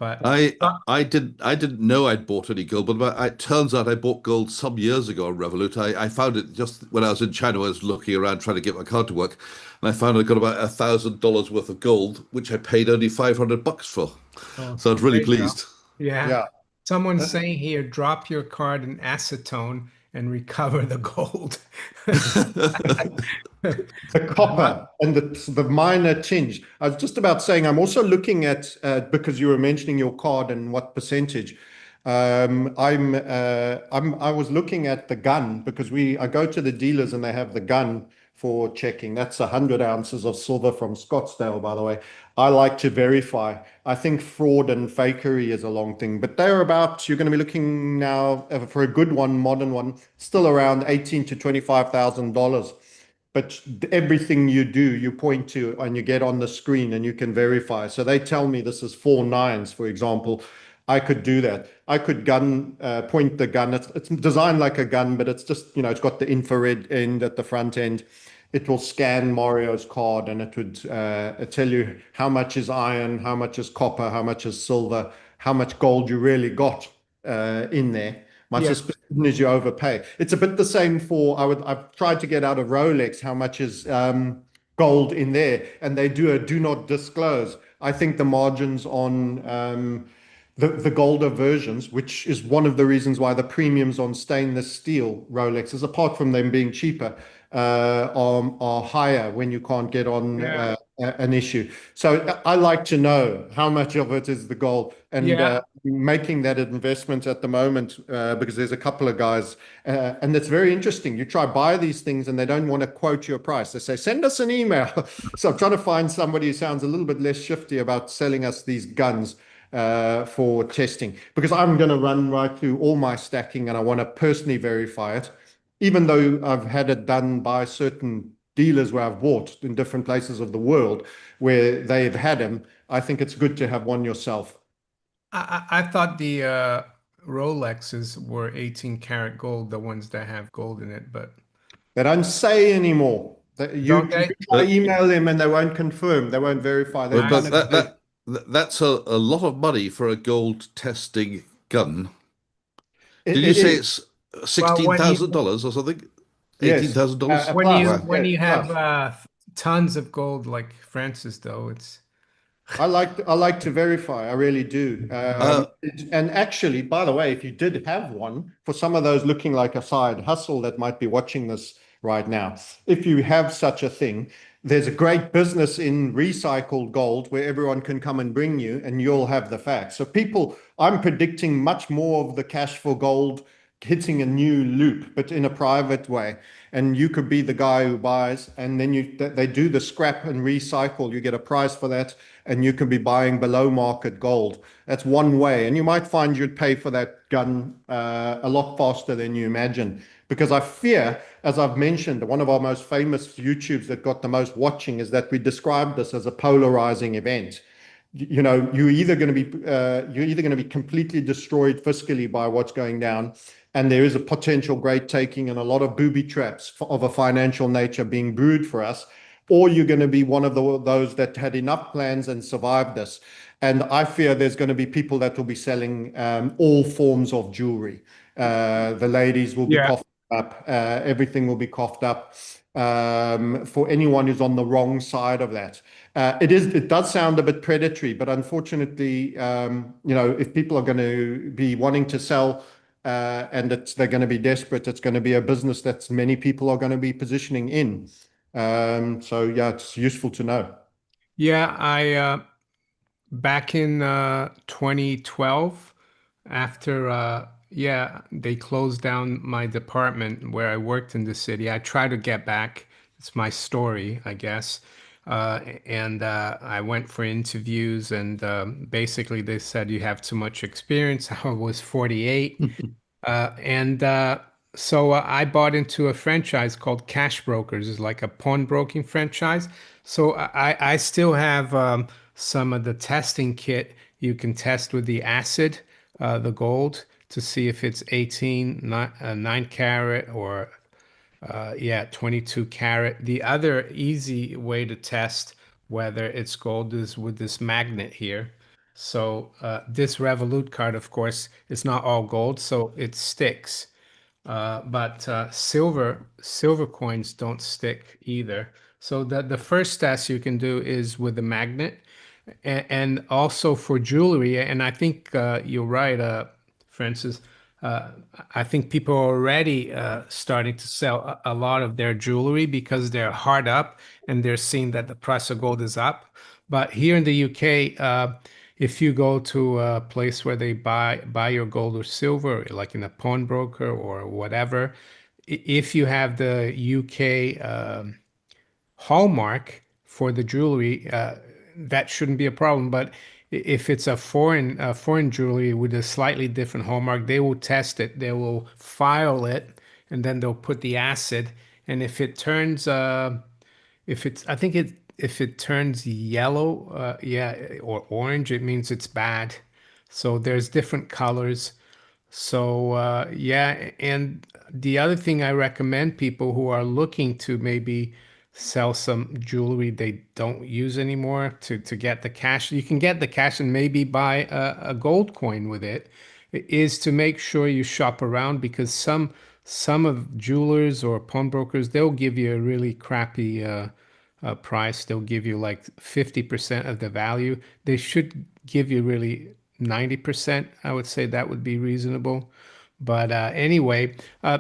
But I didn't know I'd bought any gold, but it turns out I bought gold some years ago on Revolut. I found it just when I was in China. I was looking around trying to get my card to work, and I found I got about $1,000 worth of gold, which I paid only $500 for. oh, So I was really there you go. pleased. Yeah. Yeah. Someone's saying here, drop your card in acetone and recover the gold. The copper and the minor tinge. I was just about saying, I'm also looking at because you were mentioning your card and what percentage. I was looking at the gun because I go to the dealers and they have the gun for checking. That's 100 ounces of silver from Scottsdale, by the way. I like to verify. I think fraud and fakery is a long thing, but they're about, you're going to be looking now for a good one, modern one, still around 18 to $25,000. But everything you do, you point to and you get on the screen and you can verify. So they tell me this is 4 nines, for example. I could do that. I could point the gun. It's designed like a gun, but it's just, it's got the infrared end at the front end. It will scan Mario's card and it would tell you how much is iron, how much is copper, how much is silver, how much gold you really got in there. My Yeah. suspicion is you overpay. It's a bit the same I've tried to get out of Rolex how much is gold in there, and they do not disclose. I think the margins on the golder versions, which is one of the reasons why the premiums on stainless steel Rolexes, apart from them being cheaper, are higher when you can't get on Yeah. an issue. So I like to know how much of it is the gold, and Yeah. making that investment at the moment because there's a couple of guys, and it's very interesting. You try buy these things and they don't want to quote you a price. They say, send us an email. So I'm trying to find somebody who sounds a little bit less shifty about selling us these guns for testing, because I'm going to run right through all my stacking and I want to personally verify it, even though I've had it done by certain dealers where I've bought in different places of the world where they've had them. I think it's good to have one yourself. I thought the Rolexes were 18 karat gold, the ones that have gold in it, but They don't say anymore. You don't they? try But, email them and they won't confirm. They won't verify. They but, I kind but of see. that's a lot of money for a gold testing gun. Did you it say is. it's Well, $16,000 or something? Yes, $18,000? a when you plus. Wow. when Yes, you have plus. tons of gold like Francis, though, it's I like to verify. I really do. Uh, And actually, by the way, if you did have one, for some of those looking like a side hustle that might be watching this right now, if you have such a thing, there's a great business in recycled gold where everyone can come and bring you, and you'll have the facts. So I'm predicting much more of the cash for gold hitting a new loop, but in a private way. And you could be the guy who buys, and then they do the scrap and recycle. You get a price for that, and you can be buying below market gold. That's one way, and you might find you'd pay for that gun a lot faster than you imagine. Because I fear, as I've mentioned, one of our most famous YouTubes that got the most watching is that we described this as a polarizing event. You're either going to be completely destroyed fiscally by what's going down, and there is a potential great taking and a lot of booby traps of a financial nature being brewed for us, or you're going to be one of those that had enough plans and survived this. And I fear there's going to be people that will be selling all forms of jewelry. The ladies will be yeah. coughed up. Everything will be coughed up for anyone who's on the wrong side of that. It does sound a bit predatory, but unfortunately, if people are going to be wanting to sell and they're going to be desperate, it's going to be a business that many people are going to be positioning in. So yeah, it's useful to know. Yeah, I back in 2012, after yeah, they closed down my department where I worked in the city. I tried to get back. It's my story, I guess. And I went for interviews, and basically they said you have too much experience. I was 48. And so I bought into a franchise called Cash Brokers. It's like a pawnbroking franchise. So I still have some of the testing kit. You can test with the acid, the gold, to see if it's 18, 9 carat, or yeah, 22 carat. The other easy way to test whether it's gold is with this magnet here. So this Revolut card, of course, is not all gold, so it sticks. But silver coins don't stick either. So the first test you can do is with the magnet, and also for jewelry. And I think you're right, Francis. Uh, I think people are already starting to sell a lot of their jewelry because they're hard up and they're seeing that the price of gold is up. But here in the UK, if you go to a place where they buy your gold or silver, like in a pawnbroker or whatever, if you have the UK hallmark for the jewelry, that shouldn't be a problem. But if it's a foreign jewelry with a slightly different hallmark, they will test it, they will file it, and then they'll put the acid. And if it turns, if it's, I think it, if it turns yellow, yeah, or orange, it means it's bad. So there's different colors. So yeah, and the other thing I recommend people who are looking to maybe sell some jewelry they don't use anymore to get the cash. You can get the cash and maybe buy a gold coin with it, is to make sure you shop around because some of jewelers or pawnbrokers, they'll give you a really crappy price. They'll give you like 50% of the value. They should give you really 90%. I would say that would be reasonable. But anyway,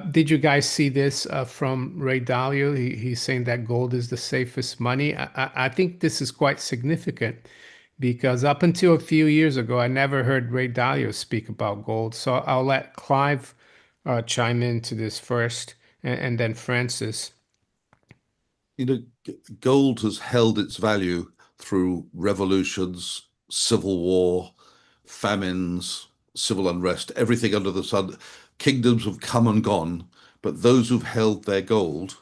did you guys see this from Ray Dalio? He's saying that gold is the safest money. I think this is quite significant because up until a few years ago, I never heard Ray Dalio speak about gold. So I'll let Clive chime into this first, and then Francis. You know, gold has held its value through revolutions, civil war, famines, civil unrest, everything under the sun. Kingdoms have come and gone, but those who've held their gold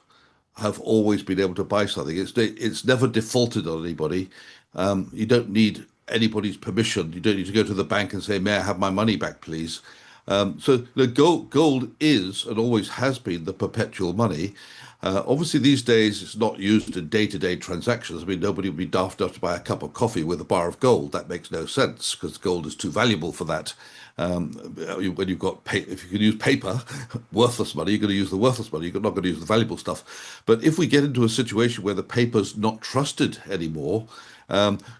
have always been able to buy something. It's never defaulted on anybody. You don't need anybody's permission. You don't need to go to the bank and say, "May I have my money back, please?" So the gold is and always has been the perpetual money. Obviously, these days it's not used in day-to-day transactions. I mean, nobody would be daft enough to buy a cup of coffee with a bar of gold. That makes no sense because gold is too valuable for that. When you've got if you can use paper, worthless money, you're going to use the worthless money. You're not going to use the valuable stuff. But if we get into a situation where the paper's not trusted anymore,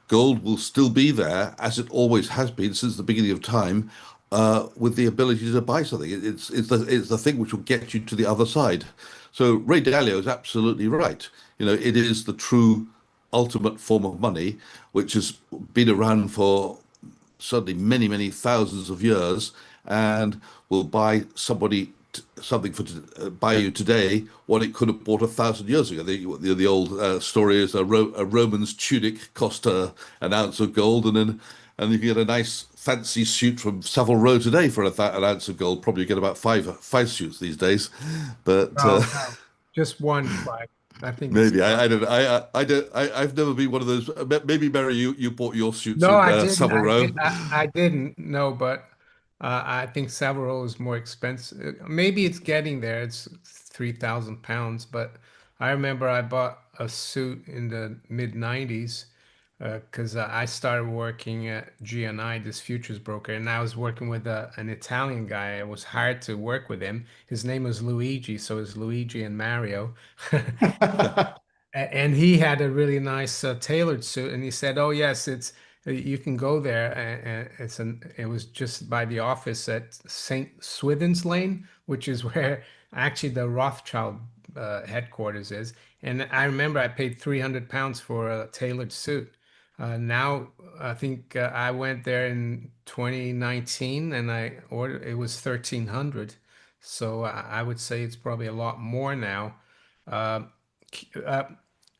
gold will still be there as it always has been since the beginning of time, with the ability to buy something. It's the thing which will get you to the other side. So Ray Dalio is absolutely right. You know, it is the true ultimate form of money, which has been around for certainly many, many thousands of years, and will buy somebody something for buy you today what it could have bought 1,000 years ago. The old story is a Roman's tunic cost an ounce of gold, and you can get a nice fancy suit from Savile Row today for an ounce of gold. Probably get about five suits these days, but Oh, no, just one, Clive. I think it's maybe I don't I don't I've never been one of those. Maybe Mary, you bought your suits no, in I didn't. Savile Row. I didn't. No, but I think Savile is more expensive. Maybe it's getting there. It's 3,000 pounds, but I remember I bought a suit in the mid '90s because I started working at GNI, this futures broker, and I was working with an Italian guy. I was hired to work with him. His name was Luigi, so it's Luigi and Mario. And he had a really nice tailored suit, and he said, "Oh yes, it's you can go there, and it was just by the office at St. Swithin's Lane, which is where actually the Rothschild headquarters is." And I remember I paid 300 pounds for a tailored suit. Now I think I went there in 2019, and I ordered it was 1,300. So I would say it's probably a lot more now. Uh, uh,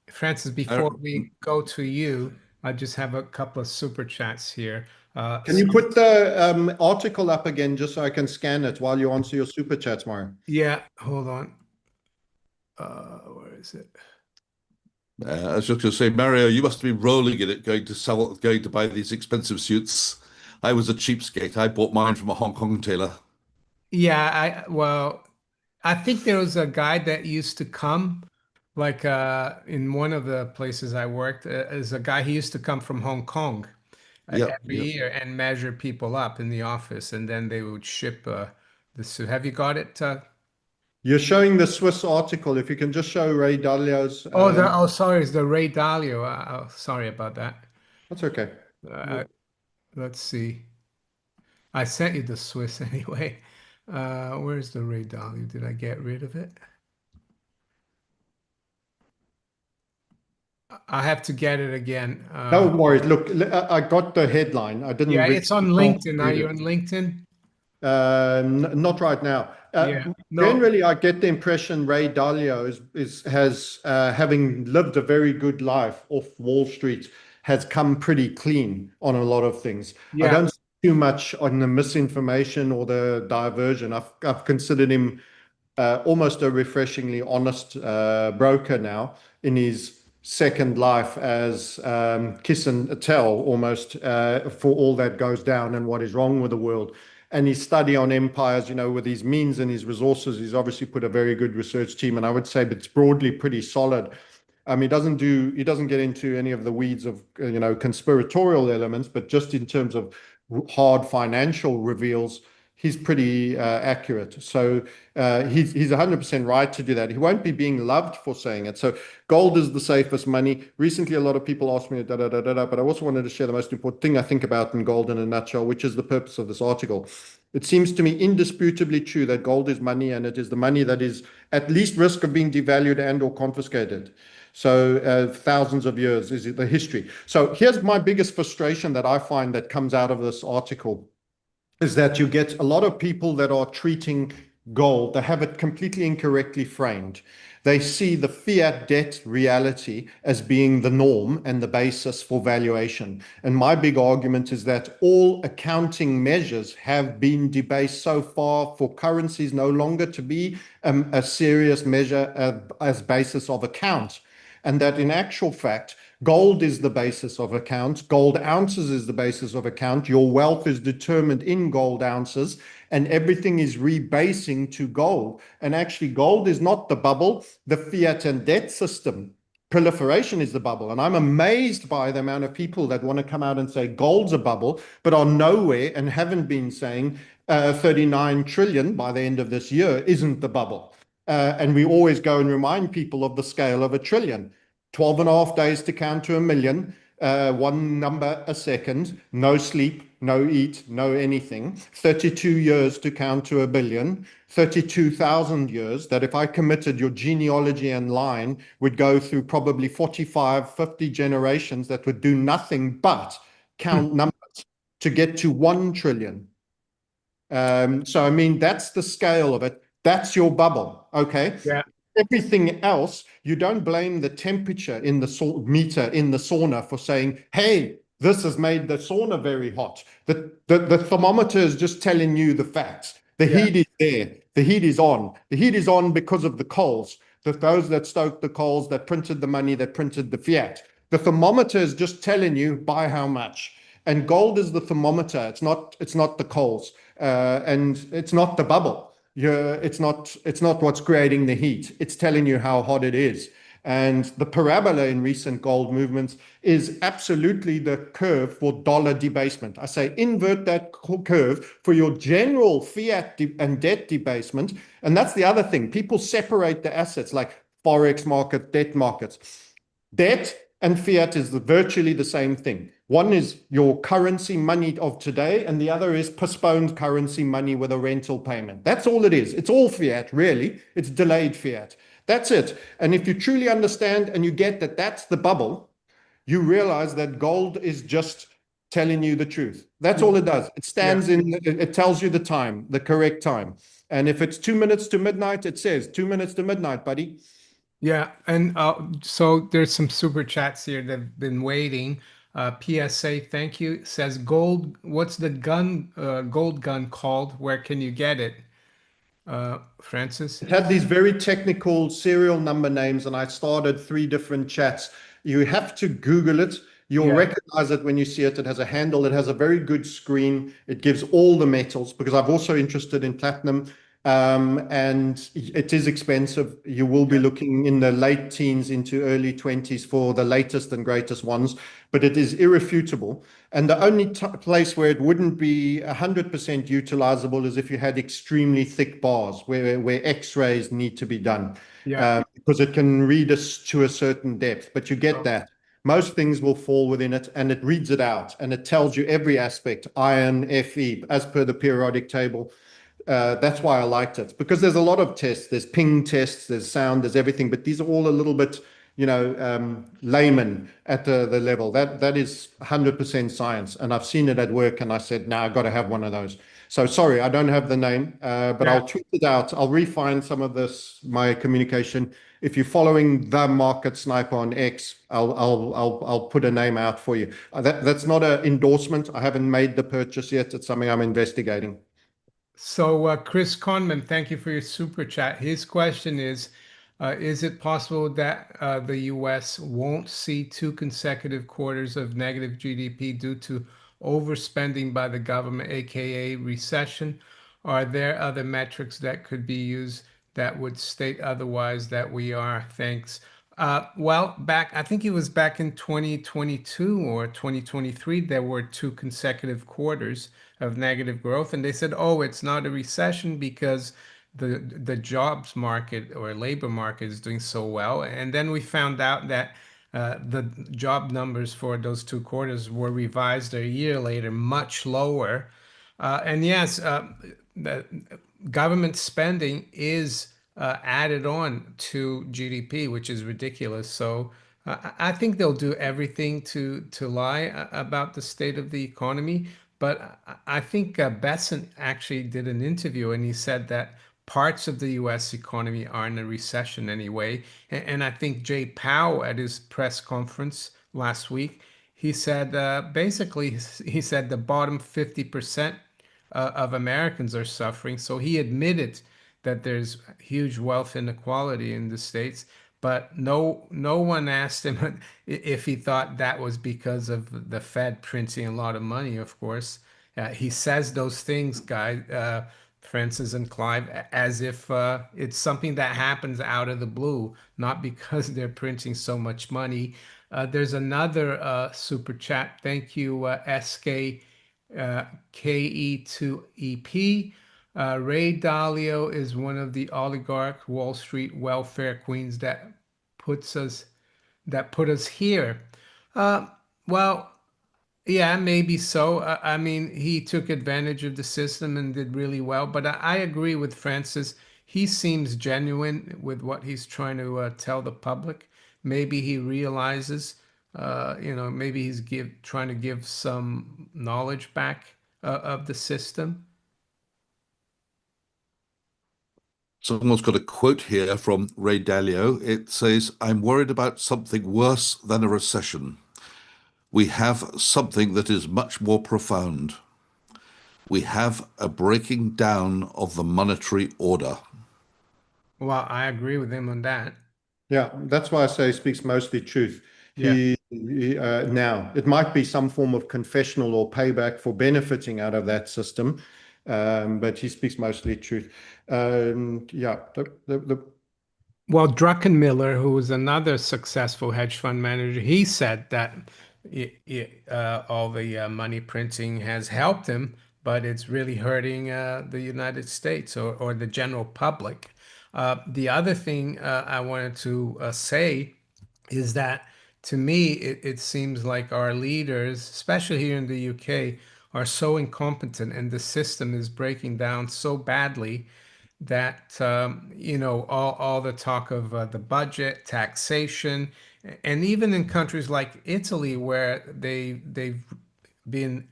Francis, I, before we go to you, I just have a couple of super chats here. Can you put the article up again just so I can scan it while you answer your super chats, Mario? Yeah, hold on. Where is it? I was just going to say, Mario, you must be rolling in it, going to buy these expensive suits. I was a cheapskate. I bought mine from a Hong Kong tailor. Yeah, well, I think there was a guy that used to come, like in one of the places I worked, is a guy he used to come from Hong Kong. Yep, every yep. year and measure people up in the office, and then they would ship the suit. Have you got it? You're showing the Swiss article. If you can just show Ray Dalio's, Oh, sorry, it's the Ray Dalio. Sorry about that. that's okay. Uh, let's see. I sent you the Swiss anyway. Where's the Ray Dalio? Did I get rid of it? I have to get it again. No worries. Look, I got the headline. I didn't Yeah, read it's on can't LinkedIn. Are read you it. on LinkedIn? Not right now. Yeah. No. Generally, I get the impression Ray Dalio has having lived a very good life off Wall Street, has come pretty clean on a lot of things. I Yeah. don't see too much on the misinformation or the diversion. I've considered him almost a refreshingly honest broker now in his second life as kiss and tell almost for all that goes down and what is wrong with the world. And his study on empires, with his means and his resources, he's obviously put a very good research team. And I would say it's broadly pretty solid. He doesn't get into any of the weeds of, conspiratorial elements, but just in terms of hard financial reveals, he's pretty accurate. So he's 100% right to do that. He won't be being loved for saying it. So gold is the safest money. Recently, a lot of people asked me, but I also wanted to share the most important thing I think about in gold in a nutshell, which is the purpose of this article. It seems to me indisputably true that gold is money, and it is the money that is at least risk of being devalued and or confiscated. So thousands of years is the history. So here's my biggest frustration that I find that comes out of this article is that you get a lot of people that are treating gold, they have it completely incorrectly framed. They see the fiat debt reality as being the norm and the basis for valuation. And my big argument is that all accounting measures have been debased so far for currencies no longer to be a serious measure as basis of account. And that in actual fact, gold is the basis of account. Gold ounces is the basis of account. Your wealth is determined in gold ounces, and everything is rebasing to gold. And actually, gold is not the bubble. The fiat and debt system proliferation is the bubble. And I'm amazed by the amount of people that want to come out and say gold's a bubble, but are nowhere and haven't been saying 39 trillion by the end of this year isn't the bubble. And we always go and remind people of the scale of a trillion. 12 and a half days to count to a million, one number a second, no sleep, no eat, no anything. 32 years to count to a billion, 32,000 years that if I committed your genealogy and line would go through probably 45, 50 generations that would do nothing but count numbers to get to 1 trillion. So, that's the scale of it. That's your bubble, okay? Yeah. Everything else, you don't blame the temperature in the meter in the sauna for saying, hey, this has made the sauna very hot. The thermometer is just telling you the facts. The heat is there. The heat is on. The heat is on because of the coals, those that stoked the coals, that printed the money, that printed the fiat. The thermometer is just telling you by how much. And gold is the thermometer. It's not the coals, and it's not the bubble. It's not what's creating the heat. It's telling you how hot it is. And the parabola in recent gold movements is absolutely the curve for dollar debasement. I say invert that curve for your general fiat and debt debasement. And that's the other thing. People separate the assets like forex market, debt markets. Debt and fiat is virtually the same thing. One is your currency money of today, and the other is postponed currency money with a rental payment. That's all it is. It's all fiat, really. It's delayed fiat. That's it. And if you truly understand and you get that that's the bubble, you realize that gold is just telling you the truth. That's all it does. It stands it tells you the time, the correct time. And if it's 2 minutes to midnight, it says 2 minutes to midnight, buddy. Yeah, and so there's some super chats here that have been waiting. PSA, thank you. Says gold. What's the gold gun called? Where can you get it? Francis? It had these very technical serial number names, and I started 3 different chats. You have to Google it. You'll recognize it when you see it. It has a handle. It has a very good screen. It gives all the metals because I'm also interested in platinum. And it is expensive. You will be Yeah. looking in the late teens into early 20s for the latest and greatest ones, but it is irrefutable. And the only place where it wouldn't be 100% utilizable is if you had extremely thick bars where X-rays need to be done, Yeah. because it can read us to a certain depth, but you get Okay. that. Most things will fall within it, and it reads it out, and it tells you every aspect, iron, Fe, as per the periodic table. That's why I liked it, because there's a lot of tests. There's ping tests, there's sound, there's everything, but these are all a little bit, layman at the level. That is 100% science, and I've seen it at work, and I said, "Now I got to have one of those." So sorry, I don't have the name, but Yeah. I'll tweet it out. I'll refine some of my communication. If you're following the Market Sniper on X, I'll put a name out for you. That's not an endorsement. I haven't made the purchase yet. It's something I'm investigating. So, Chris Conman, thank you for your super chat. His question is it possible that the US won't see two consecutive quarters of negative GDP due to overspending by the government, aka recession? Are there other metrics that could be used that would state otherwise that we are? Thanks. Well, I think it was back in 2022 or 2023, there were two consecutive quarters of negative growth, and they said, "Oh, it's not a recession because the jobs market or labor market is doing so well." And then we found out that the job numbers for those two quarters were revised a year later, much lower. And yes, the government spending is added on to GDP, which is ridiculous. So I think they'll do everything to lie about the state of the economy. But I think Besant actually did an interview and he said that parts of the U.S. economy are in a recession anyway. And I think Jay Powell at his press conference last week, he said basically he said the bottom 50% of Americans are suffering. So he admitted that there's huge wealth inequality in the States, but no one asked him if he thought that was because of the Fed printing a lot of money, of course. He says those things, guys, Francis and Clive, as if it's something that happens out of the blue, not because they're printing so much money. There's another super chat. Thank you, SK KE2EP. Ray Dalio is one of the oligarch Wall Street welfare queens puts us that put us here. Uh, well, yeah, maybe so. I mean, he took advantage of the system and did really well. But I agree with Francis. He seems genuine with what he's trying to tell the public. Maybe he realizes, maybe he's trying to give some knowledge back of the system. Someone's got a quote here from Ray Dalio. It says, "I'm worried about something worse than a recession. We have something that is much more profound. We have a breaking down of the monetary order." Well, I agree with him on that. Yeah, that's why I say he speaks mostly truth. Yeah. Now it might be some form of confessional or payback for benefiting out of that system, but he speaks mostly truth. Yeah, Well, Druckenmiller, who was another successful hedge fund manager, he said that all the money printing has helped him, but it's really hurting the United States or the general public. The other thing I wanted to say is that to me, it seems like our leaders, especially here in the UK, are so incompetent and the system is breaking down so badly that all the talk of the budget, taxation, and even in countries like Italy where they've been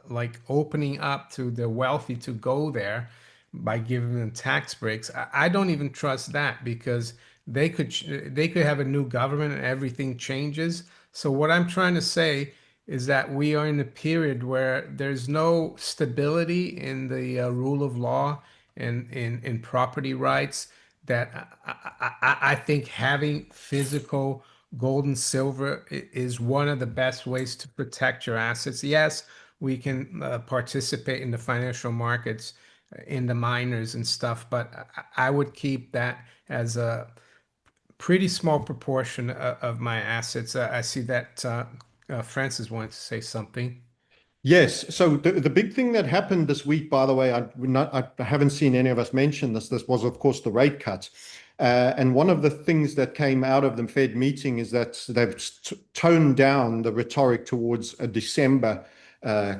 like opening up to the wealthy to go there by giving them tax breaks. I don't even trust that because they could have a new government and everything changes. So what I'm trying to say is that we are in a period where there's no stability in the rule of law and in property rights that I think having physical gold and silver is one of the best ways to protect your assets. Yes, we can participate in the financial markets in the miners and stuff, but I would keep that as a pretty small proportion of my assets. I see that Francis wanted to say something. Yes. So the big thing that happened this week, by the way, I haven't seen any of us mention this. This was, of course, the rate cut. And one of the things that came out of the Fed meeting is that they've toned down the rhetoric towards a December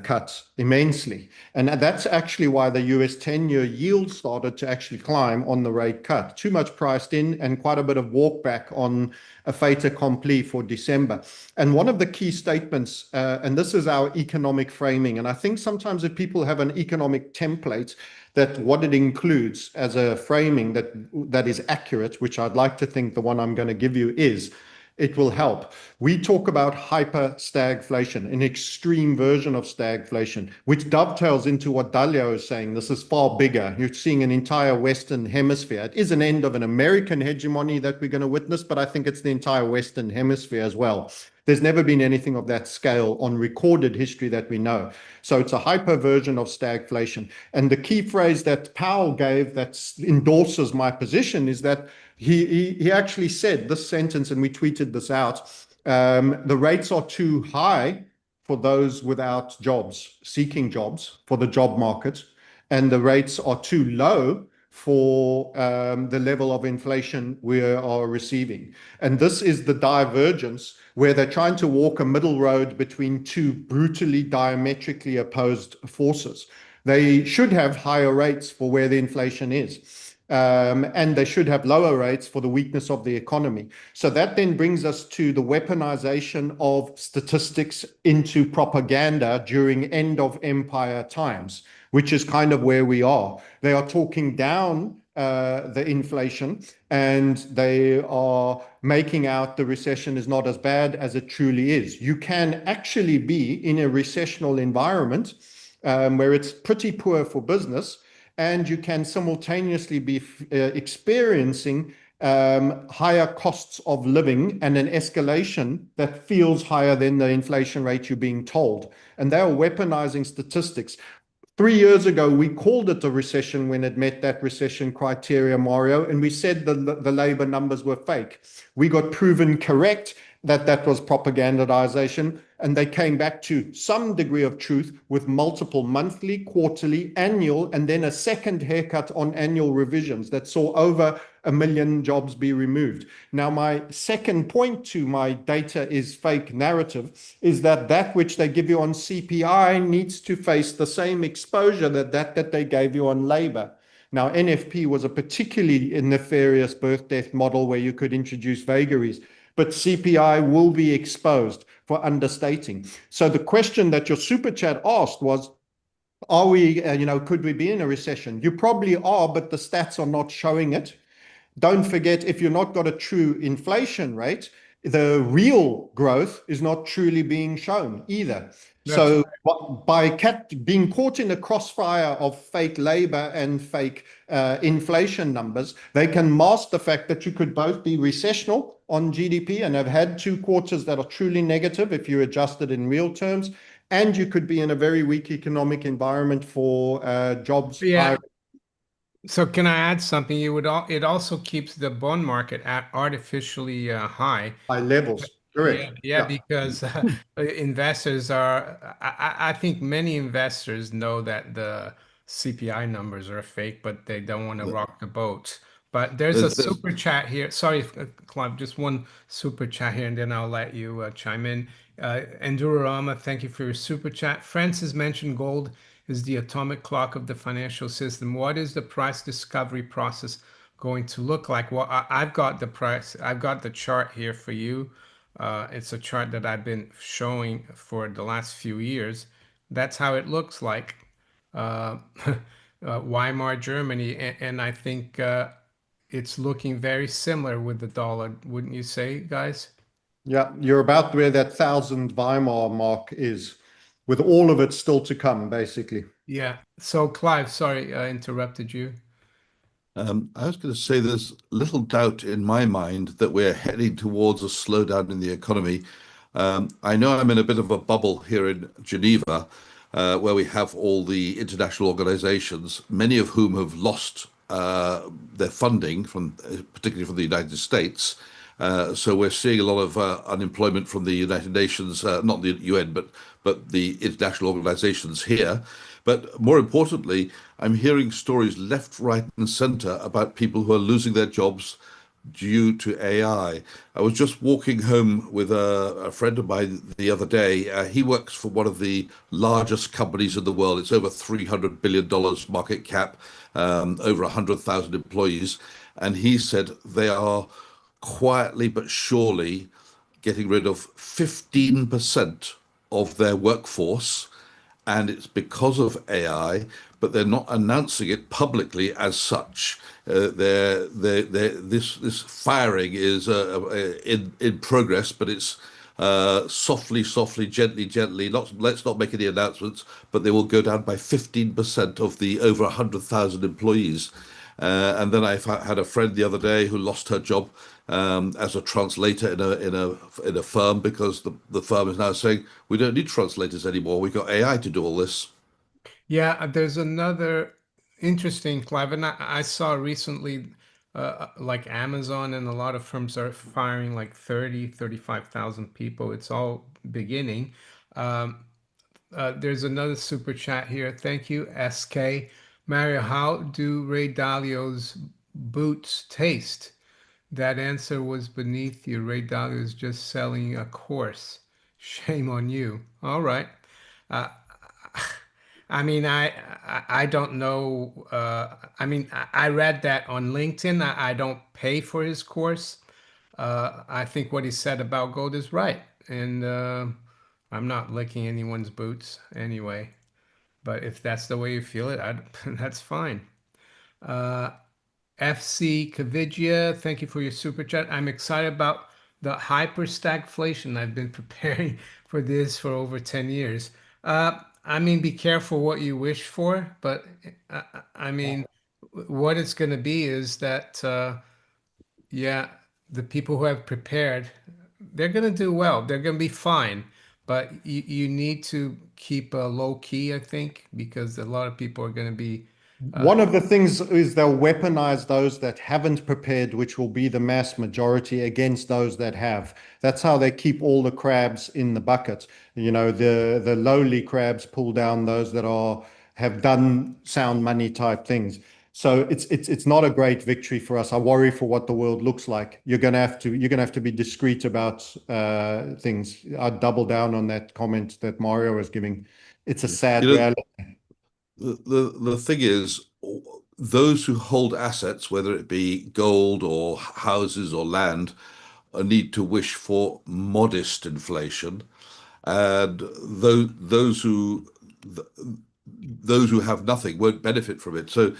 cut immensely. And that's actually why the US 10-year yield started to actually climb on the rate cut. Too much priced in and quite a bit of walk back on a fait accompli for December. And one of the key statements, and this is our economic framing, and I think sometimes if people have an economic template, that what it includes as a framing that is accurate, which I'd like to think the one I'm going to give you is, it will help. We talk about hyper stagflation, an extreme version of stagflation, which dovetails into what Dalio is saying. This is far bigger. You're seeing an entire Western hemisphere. It is an end of an American hegemony that we're going to witness, but I think it's the entire Western hemisphere as well. There's never been anything of that scale on recorded history that we know. So it's a hyper version of stagflation. And the key phrase that Powell gave that endorses my position is that he actually said this sentence, and we tweeted this out, the rates are too high for those without jobs, seeking jobs for the job market, and the rates are too low for the level of inflation we are receiving. And this is the divergence where they're trying to walk a middle road between two brutally diametrically opposed forces. They should have higher rates for where the inflation is. And they should have lower rates for the weakness of the economy. So that then brings us to the weaponization of statistics into propaganda during end of empire times, which is kind of where we are. They are talking down the inflation, and they are making out the recession is not as bad as it truly is. You can actually be in a recessional environment where it's pretty poor for business, and you can simultaneously be experiencing higher costs of living and an escalation that feels higher than the inflation rate you're being told. And they are weaponizing statistics. 3 years ago, we called it a recession when it met that recession criteria, Mario, and we said the labor numbers were fake. We got proven correct that was propagandization, and they came back to some degree of truth with multiple monthly, quarterly, annual, and then a second haircut on annual revisions that saw over 1 million jobs be removed. Now, my second point to my data is fake narrative is that which they give you on CPI needs to face the same exposure that they gave you on labor. Now, NFP was a particularly nefarious birth-death model where you could introduce vagaries, but CPI will be exposed for understating. So the question that your super chat asked was, are we, could we be in a recession? You probably are, but the stats are not showing it. Don't forget, if you're not got a true inflation rate, the real growth is not truly being shown either. So by being caught in a crossfire of fake labor and fake inflation numbers, they can mask the fact that you could both be recessional on GDP and have had 2 quarters that are truly negative if you adjust it in real terms, and you could be in a very weak economic environment for jobs. Yeah. So can I add something? It also keeps the bond market at artificially high. High levels. Correct. Yeah, because investors are, I think many investors know that the CPI numbers are fake, but they don't want to rock the boat. But there's a There's super chat here. Sorry, Clive, just one super chat here, and then I'll let you chime in. Endurorama, thank you for your super chat. Francis mentioned gold is the atomic clock of the financial system. What is the price discovery process going to look like? Well, I've got the price, I've got the chart here for you. It's a chart that I've been showing for the last few years. That's how it looks like. Weimar, Germany, and I think it's looking very similar with the dollar, wouldn't you say, guys? Yeah, you're about where that 1,000 Weimar mark is, with all of it still to come, basically. Yeah. So, Clive, sorry, I interrupted you. I was going to say there's little doubt in my mind that we're heading towards a slowdown in the economy. I know I'm in a bit of a bubble here in Geneva, where we have all the international organizations, many of whom have lost their funding from, particularly from the United States. So we're seeing a lot of unemployment from the United Nations, not the UN, but the international organizations here. But more importantly, I'm hearing stories left, right, and center about people who are losing their jobs due to AI. I was just walking home with a friend of mine the other day. He works for one of the largest companies in the world. It's over $300 billion market cap, over 100,000 employees. And he said they are quietly but surely getting rid of 15% of their workforce, and it's because of AI, but they're not announcing it publicly as such. This firing is in progress, but it's softly, softly, gently, gently. Let's not make any announcements, but they will go down by 15% of the over 100,000 employees. And then had a friend the other day who lost her job as a translator in a firm because the firm is now saying we don't need translators anymore. We've got AI to do all this. Yeah, there's another interesting, Clive, and I saw recently, like Amazon and a lot of firms are firing like 35,000 people. It's all beginning. Um, there's another super chat here. Thank you, SK. Mario, how do Ray Dalio's boots taste? That answer was beneath you. Ray Dalio is just selling a course. Shame on you. All right. Uh, I mean, I don't know. I mean, I read that on LinkedIn. I don't pay for his course. I think what he said about gold is right, and I'm not licking anyone's boots anyway. But if that's the way you feel it, that's fine. Uh, FC Kavigia, thank you for your super chat. I'm excited about the hyper stagflation. I've been preparing for this for over 10 years. I mean, be careful what you wish for, but I mean, what it's going to be is that, yeah, the people who have prepared, they're going to do well. They're going to be fine. But you need to keep a low key, I think, because a lot of people are going to be. One of the things is they'll weaponize those that haven't prepared, which will be the mass majority against those that have. That's how they keep all the crabs in the bucket. You know, the lowly crabs pull down those that have done sound money type things. So it's not a great victory for us. I worry for what the world looks like. You're gonna have to be discreet about things. I'd double down on that comment that Mario was giving. It's a sad You know, reality. the thing is, those who hold assets, whether it be gold or houses or land, need to wish for modest inflation, and those who have nothing won't benefit from it. So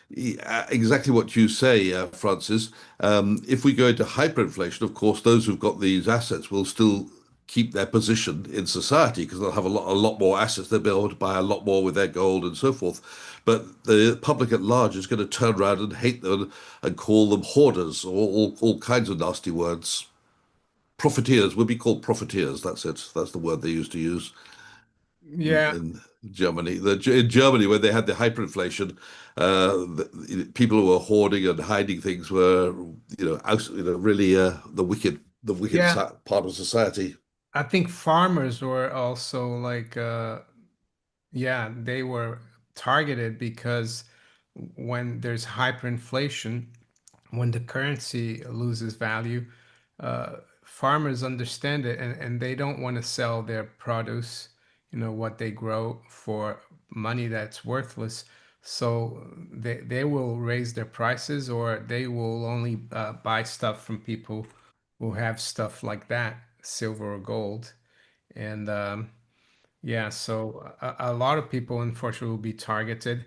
exactly what you say, Francis. If we go into hyperinflation, of course, those who've got these assets will still keep their position in society because they'll have a lot more assets. They'll be able to buy a lot more with their gold and so forth. But the public at large is going to turn around and hate them and call them hoarders or all kinds of nasty words. Profiteers would be called profiteers. That's it. That's the word they used to use Yeah, in Germany. In Germany, when they had the hyperinflation, people who were hoarding and hiding things were, really the wicked yeah. part of society. I think farmers were also like, yeah, they were targeted because when there's hyperinflation, when the currency loses value, farmers understand it and they don't want to sell their produce, what they grow for money that's worthless. So they will raise their prices or they will only buy stuff from people who have stuff like that, silver or gold. And yeah, so a lot of people, unfortunately, will be targeted.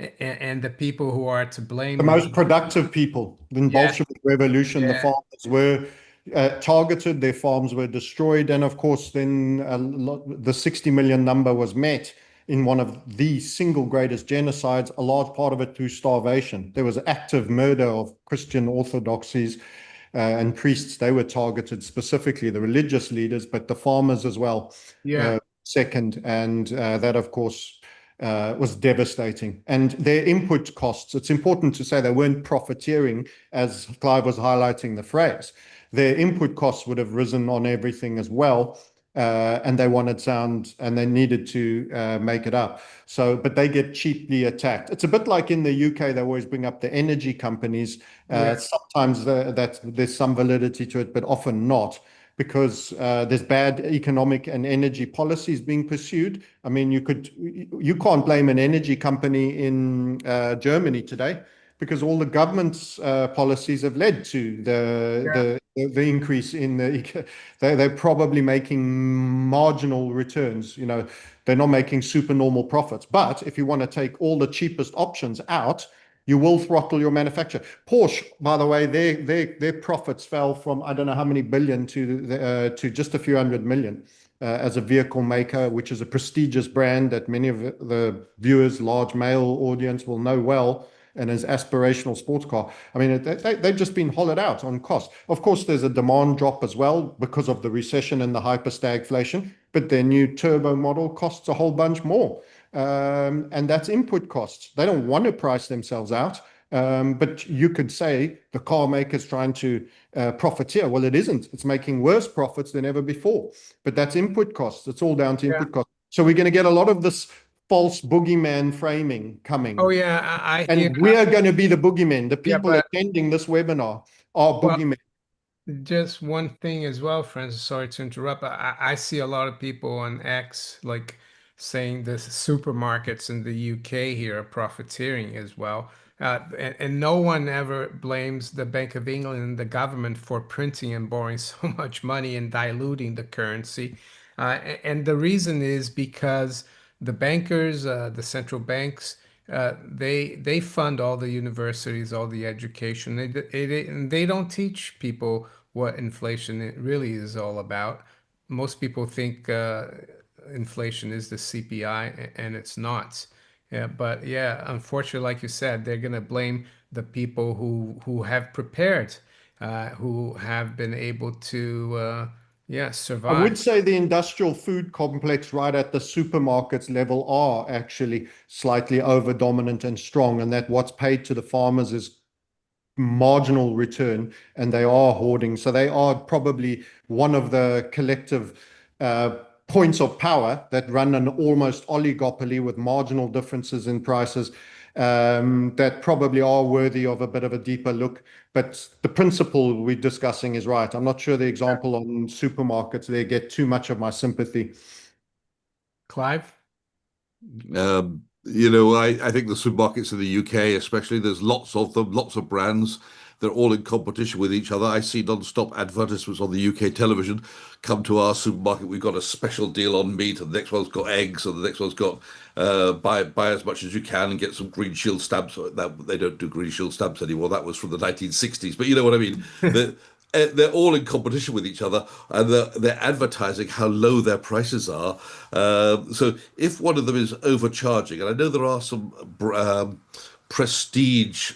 And the people who are to The blame, most productive people in yeah, Bolshevik Revolution, the yeah, farmers were targeted, their farms were destroyed, and of course, then the 60 million number was met in one of the single greatest genocides, a large part of it through starvation. There was active murder of Christian orthodoxies and priests. They were targeted specifically, the religious leaders, but the farmers as well. yeah. second, and that, of course, was devastating. And their input costs, it's important to say they weren't profiteering, as Clive was highlighting the phrase. Their input costs would have risen on everything as well. And they wanted sound and they needed to make it up. So, but they get cheaply attacked. It's a bit like in the UK, they always bring up the energy companies. Yeah. Sometimes there's some validity to it, but often not, because there's bad economic and energy policies being pursued. I mean, you can't blame an energy company in Germany today, because all the government's policies have led to Yeah. the increase in the. They're probably making marginal returns. You know, they're not making super normal profits. But if you want to take all the cheapest options out, you will throttle your manufacturer. Porsche, by the way, their profits fell from I don't know how many billion to just a few hundred million. As a vehicle maker, which is a prestigious brand that many of the viewers, large male audience, will know well, and as aspirational sports car. I mean, they've just been hollowed out on cost. Of course, there's a demand drop as well because of the recession and the hyper stagflation, but their new turbo model costs a whole bunch more. And that's input costs. They don't want to price themselves out. But you could say the car maker's trying to profiteer. Well, it isn't. It's making worse profits than ever before. But that's input costs. It's all down to Yeah. input costs. So we're going to get a lot of this false boogeyman framing Oh coming. yeah, I hear. And we are going to be the boogeymen. The Yeah, people but attending this webinar are well, boogeymen. just one thing as well, Francis. Sorry to interrupt. I see a lot of people on X like saying the supermarkets in the UK here are profiteering as well. And no one ever blames the Bank of England and the government for printing and borrowing so much money and diluting the currency. And the reason is because the bankers, the central banks, they fund all the universities, all the education. And they don't teach people what inflation really is all about. Most people think inflation is the CPI, and it's not. Yeah, but yeah, unfortunately, like you said, they're gonna blame the people who have prepared, who have been able to, yeah, I survive. would say the industrial food complex right at the supermarkets level are actually slightly over dominant and strong, and that what's paid to the farmers is marginal return, and they are hoarding. So they are probably one of the collective points of power that run an almost oligopoly with marginal differences in prices, that probably are worthy of a bit of a deeper look. But the principle we're discussing is right. I'm not sure the example on supermarkets there get too much of my sympathy. Clive? I think the supermarkets in the UK, especially, there's lots of them, lots of brands. They're all in competition with each other. I see non-stop advertisements on the UK television. Come to our supermarket, we've got a special deal on meat, and the next one's got eggs, and the next one's got buy as much as you can and get some Green Shield stamps. That they don't do Green Shield stamps anymore. That was from the 1960s, but you know what I mean. They're all in competition with each other, and they're advertising how low their prices are. So if one of them is overcharging, and I know there are some prestige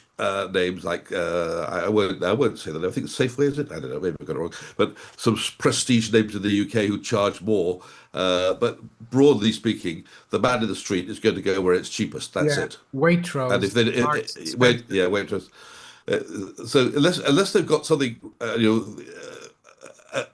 names like I won't say that. I think Safeway is it. I don't know. Maybe I got it wrong. But some prestige names in the UK who charge more. But broadly speaking, the man in the street is going to go where it's cheapest. That's Yeah, it. And if Waitrose, they Marks wait, Spencer. yeah, wait. So unless they've got something,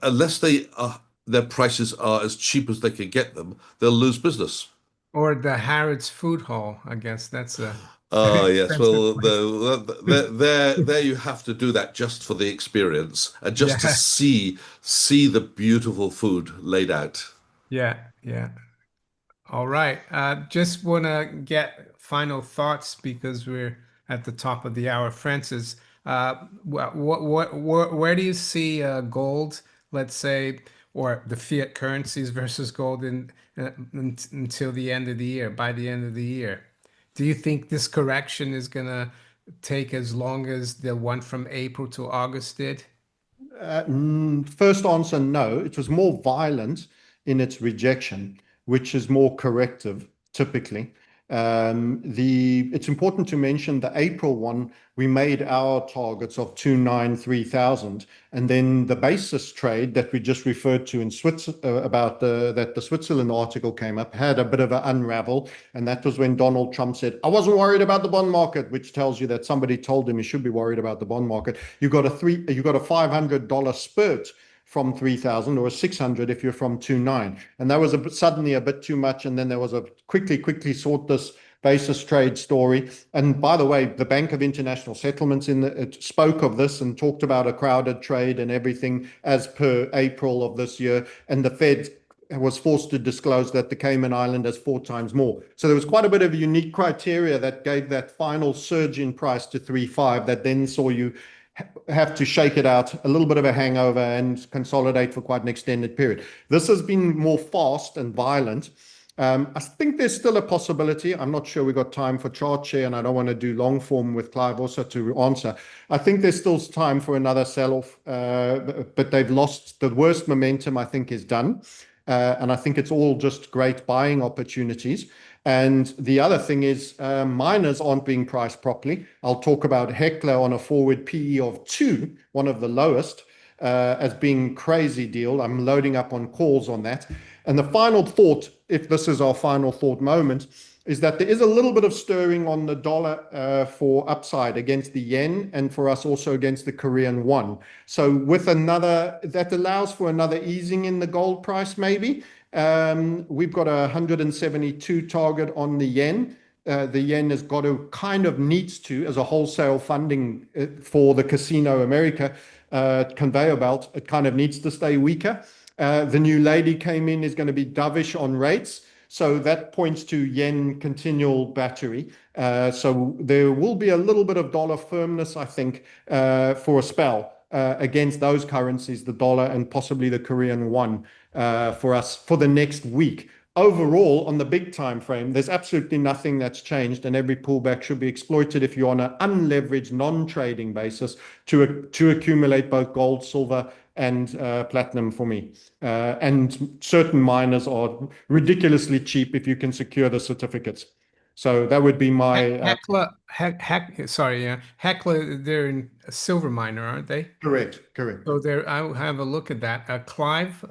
unless their prices are as cheap as they can get them, they'll lose business. Or the Harrods Food Hall. I guess that's a Ah, yes. expensive Well, place. there you have to do that just for the experience and just to Yeah, see the beautiful food laid out. yeah, yeah. All right. Just want to get final thoughts because we're at the top of the hour. Francis, where do you see gold, let's say, or the fiat currencies versus gold until the end of the year, by the end of the year? Do you think this correction is gonna take as long as the one from April to August did? First answer, no. It was more violent in its rejection, which is more corrective typically. It's important to mention the April one, we made our targets of 293,000, and then the basis trade that we just referred to in Switzerland about that the Switzerland article came up had a bit of an unravel, and that was when Donald Trump said, "I wasn't worried about the bond market," which tells you that somebody told him he should be worried about the bond market. You got a $500 spurt from 3,000 or a 600 if you're from 2.9. And that was suddenly a bit too much. And then there was a quickly sort this basis trade story. And by the way, the Bank of International Settlements it spoke of this and talked about a crowded trade and everything as per April of this year. And the Fed was forced to disclose that the Cayman Island has 4 times more. So there was quite a bit of unique criteria that gave that final surge in price to 3.5 that then saw you have to shake it out, a little bit of a hangover, and consolidate for quite an extended period. This has been more fast and violent. I think there's still a possibility. I'm not sure we've got time for chart share, and I don't want to do long form with Clive also to answer. I think there's still time for another sell-off, but they've lost the worst momentum, I think, is done. And I think it's all just great buying opportunities. And the other thing is miners aren't being priced properly. I'll talk about Hecla on a forward PE of 2, one of the lowest, as being crazy deal. I'm loading up on calls on that. And the final thought, if this is our final thought moment, is that there is a little bit of stirring on the dollar for upside against the yen, and for us also against the Korean won. So with another, that allows for another easing in the gold price maybe. We've got a 172 target on the yen. The yen has got to needs to, as a wholesale funding for the Casino America conveyor belt, it kind of needs to stay weaker. The new lady came in, is going to be dovish on rates. So that points to yen continual battery. So there will be a little bit of dollar firmness, I think, for a spell against those currencies, the dollar and possibly the Korean won, for us for the next week. Overall, on the big time frame, there's absolutely nothing that's changed, and every pullback should be exploited if you're on an unleveraged, non-trading basis to accumulate both gold, silver, and platinum for me. And certain miners are ridiculously cheap if you can secure the certificates. So that would be my Sorry, yeah, Hecla. They're in a silver miner, aren't they? correct. So there, I'll have a look at that. Clive,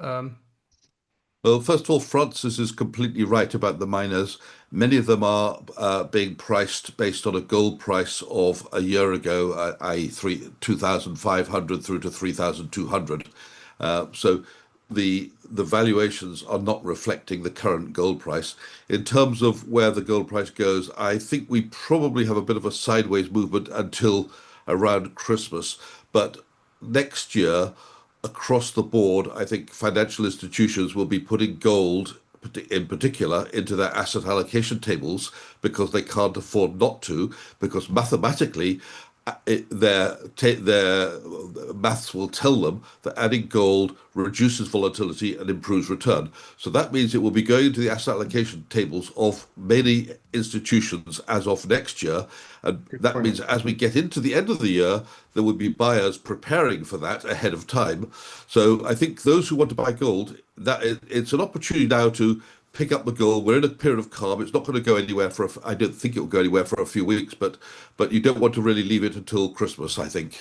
Well, first of all, Francis is completely right about the miners. Many of them are being priced based on a gold price of a year ago, i.e., 2,500 through to 3,200. So the valuations are not reflecting the current gold price. In terms of where the gold price goes, I think we probably have a bit of a sideways movement until around Christmas. But next year, across the board, I think financial institutions will be putting gold in particular into their asset allocation tables because they can't afford not to, because mathematically their maths will tell them that adding gold reduces volatility and improves return. So that means it will be going into the asset allocation tables of many institutions as of next year. And that means as we get into the end of the year, there will be buyers preparing for that ahead of time. So I think those who want to buy gold, it's an opportunity now to pick up the gold. We're in a period of calm. It's not going to go anywhere I don't think it will go anywhere for a few weeks, but you don't want to really leave it until Christmas, I think,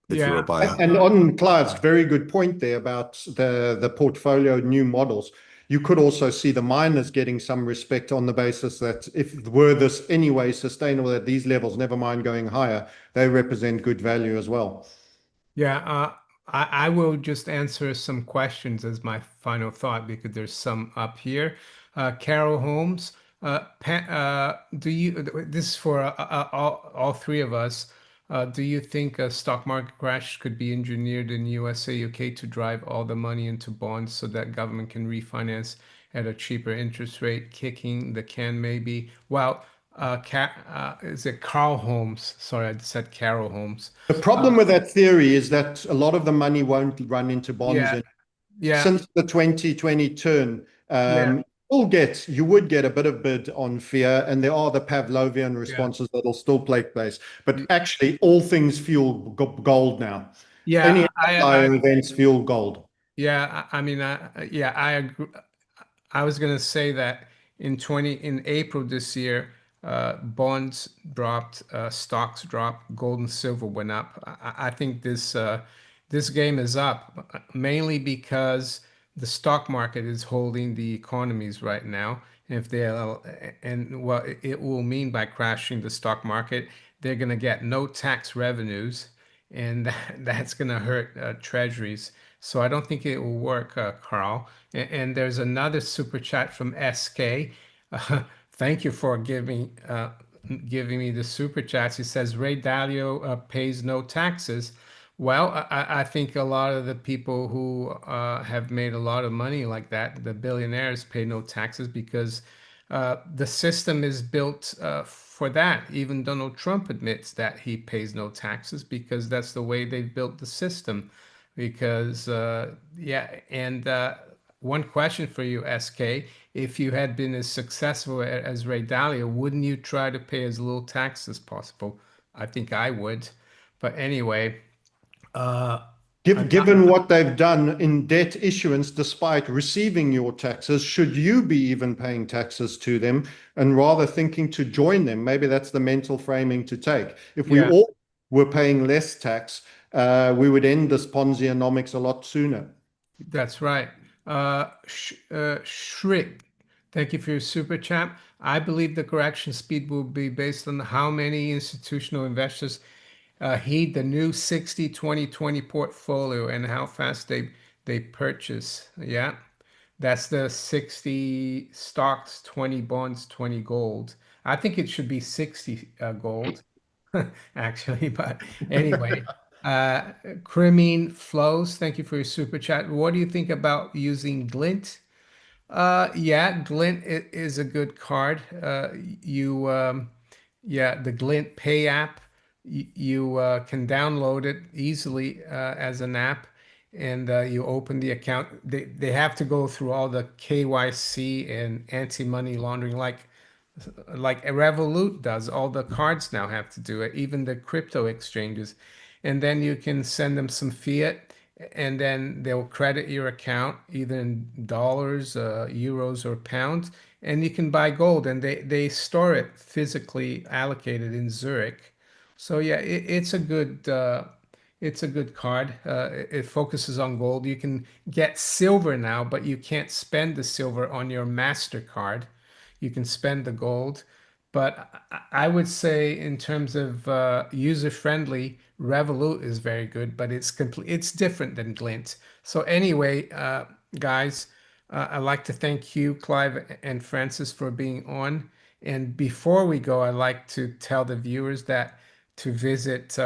if you're a yeah, buyer. And on Clive's very good point there about the portfolio new models, you could also see the miners getting some respect on the basis that if were this anyway sustainable at these levels, never mind going higher, they represent good value as well. yeah. I will just answer some questions as my final thought because there's some up here. Carol Holmes, do you? This is for all three of us. Do you think a stock market crash could be engineered in USA, UK to drive all the money into bonds so that government can refinance at a cheaper interest rate, kicking the can maybe? Well, is it Carl Holmes? Sorry, I said Carol Holmes. The problem with that theory is that a lot of the money won't run into bonds. Yeah, And yeah, since the 2020 turn, yeah, you would get a bit of bid on fear, and there are the Pavlovian yeah, responses that'll still take place. But actually, all things fuel gold now. Any yeah. outlier events fuel gold. Yeah. I mean, yeah, I agree. I was gonna say that in April this year, bonds dropped, stocks dropped, gold and silver went up. I think this game is up mainly because the stock market is holding the economies right now. If they and what it will mean by crashing the stock market, they're going to get no tax revenues, and that's going to hurt treasuries. So I don't think it will work, Carl. And there's another super chat from SK. Thank you for giving me the super chats. He says Ray Dalio pays no taxes. Well, I think a lot of the people who have made a lot of money like that, the billionaires, pay no taxes because the system is built for that. Even Donald Trump admits that he pays no taxes because that's the way they've built the system. Because, yeah, and one question for you, SK. If you had been as successful as Ray Dalio, wouldn't you try to pay as little tax as possible? I think I would. But anyway, uh, Given what they've done in debt issuance, despite receiving your taxes, should you be even paying taxes to them and rather thinking to join them? Maybe that's the mental framing to take. If we yeah. all were paying less tax, we would end this Ponzi-onomics a lot sooner. That's right. Shriek, thank you for your super chat. I believe the correction speed will be based on how many institutional investors heed the new 60-20-20 portfolio and how fast they purchase. Yeah, that's the 60 stocks, 20 bonds, 20 gold. I think it should be 60 gold. Actually. But anyway, uh, Crimine Flows, thank you for your super chat. What do you think about using Glint? Yeah, Glint is a good card. Yeah, the Glint Pay app, you can download it easily as an app, and you open the account. They have to go through all the KYC and anti-money laundering, like a Revolut does. All the cards now have to do it, even the crypto exchanges. And then you can send them some fiat, and then they'll credit your account either in dollars, euros, or pounds, and you can buy gold, and they store it physically allocated in Zurich. So yeah, it's a good card. It focuses on gold. You can get silver now, but you can't spend the silver on your MasterCard. You can spend the gold. But I would say in terms of user friendly, Revolut is very good, but it's different than Glint. So anyway, guys, I'd like to thank you, Clive and Francis, for being on. And before we go, I'd like to tell the viewers that to visit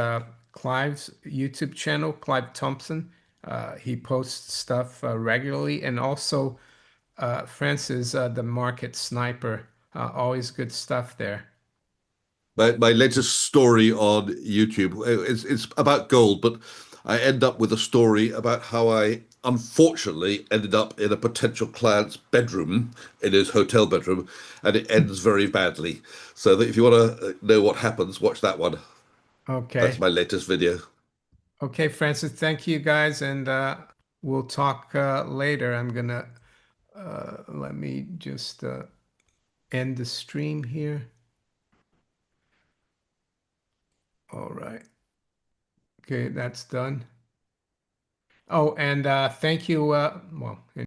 Clive's YouTube channel, Clive Thompson. He posts stuff regularly, and also Francis, the market sniper. Always good stuff there. My latest story on YouTube, it's about gold, but I end up with a story about how I unfortunately ended up in a potential client's bedroom, in his hotel bedroom, and it ends very badly. So that if you want to know what happens, watch that one. That's Okay. my latest video. Okay, Francis, thank you guys, and we'll talk later. I'm gonna let me just end the stream here. All right. Okay, that's done. Oh, and thank you. Well,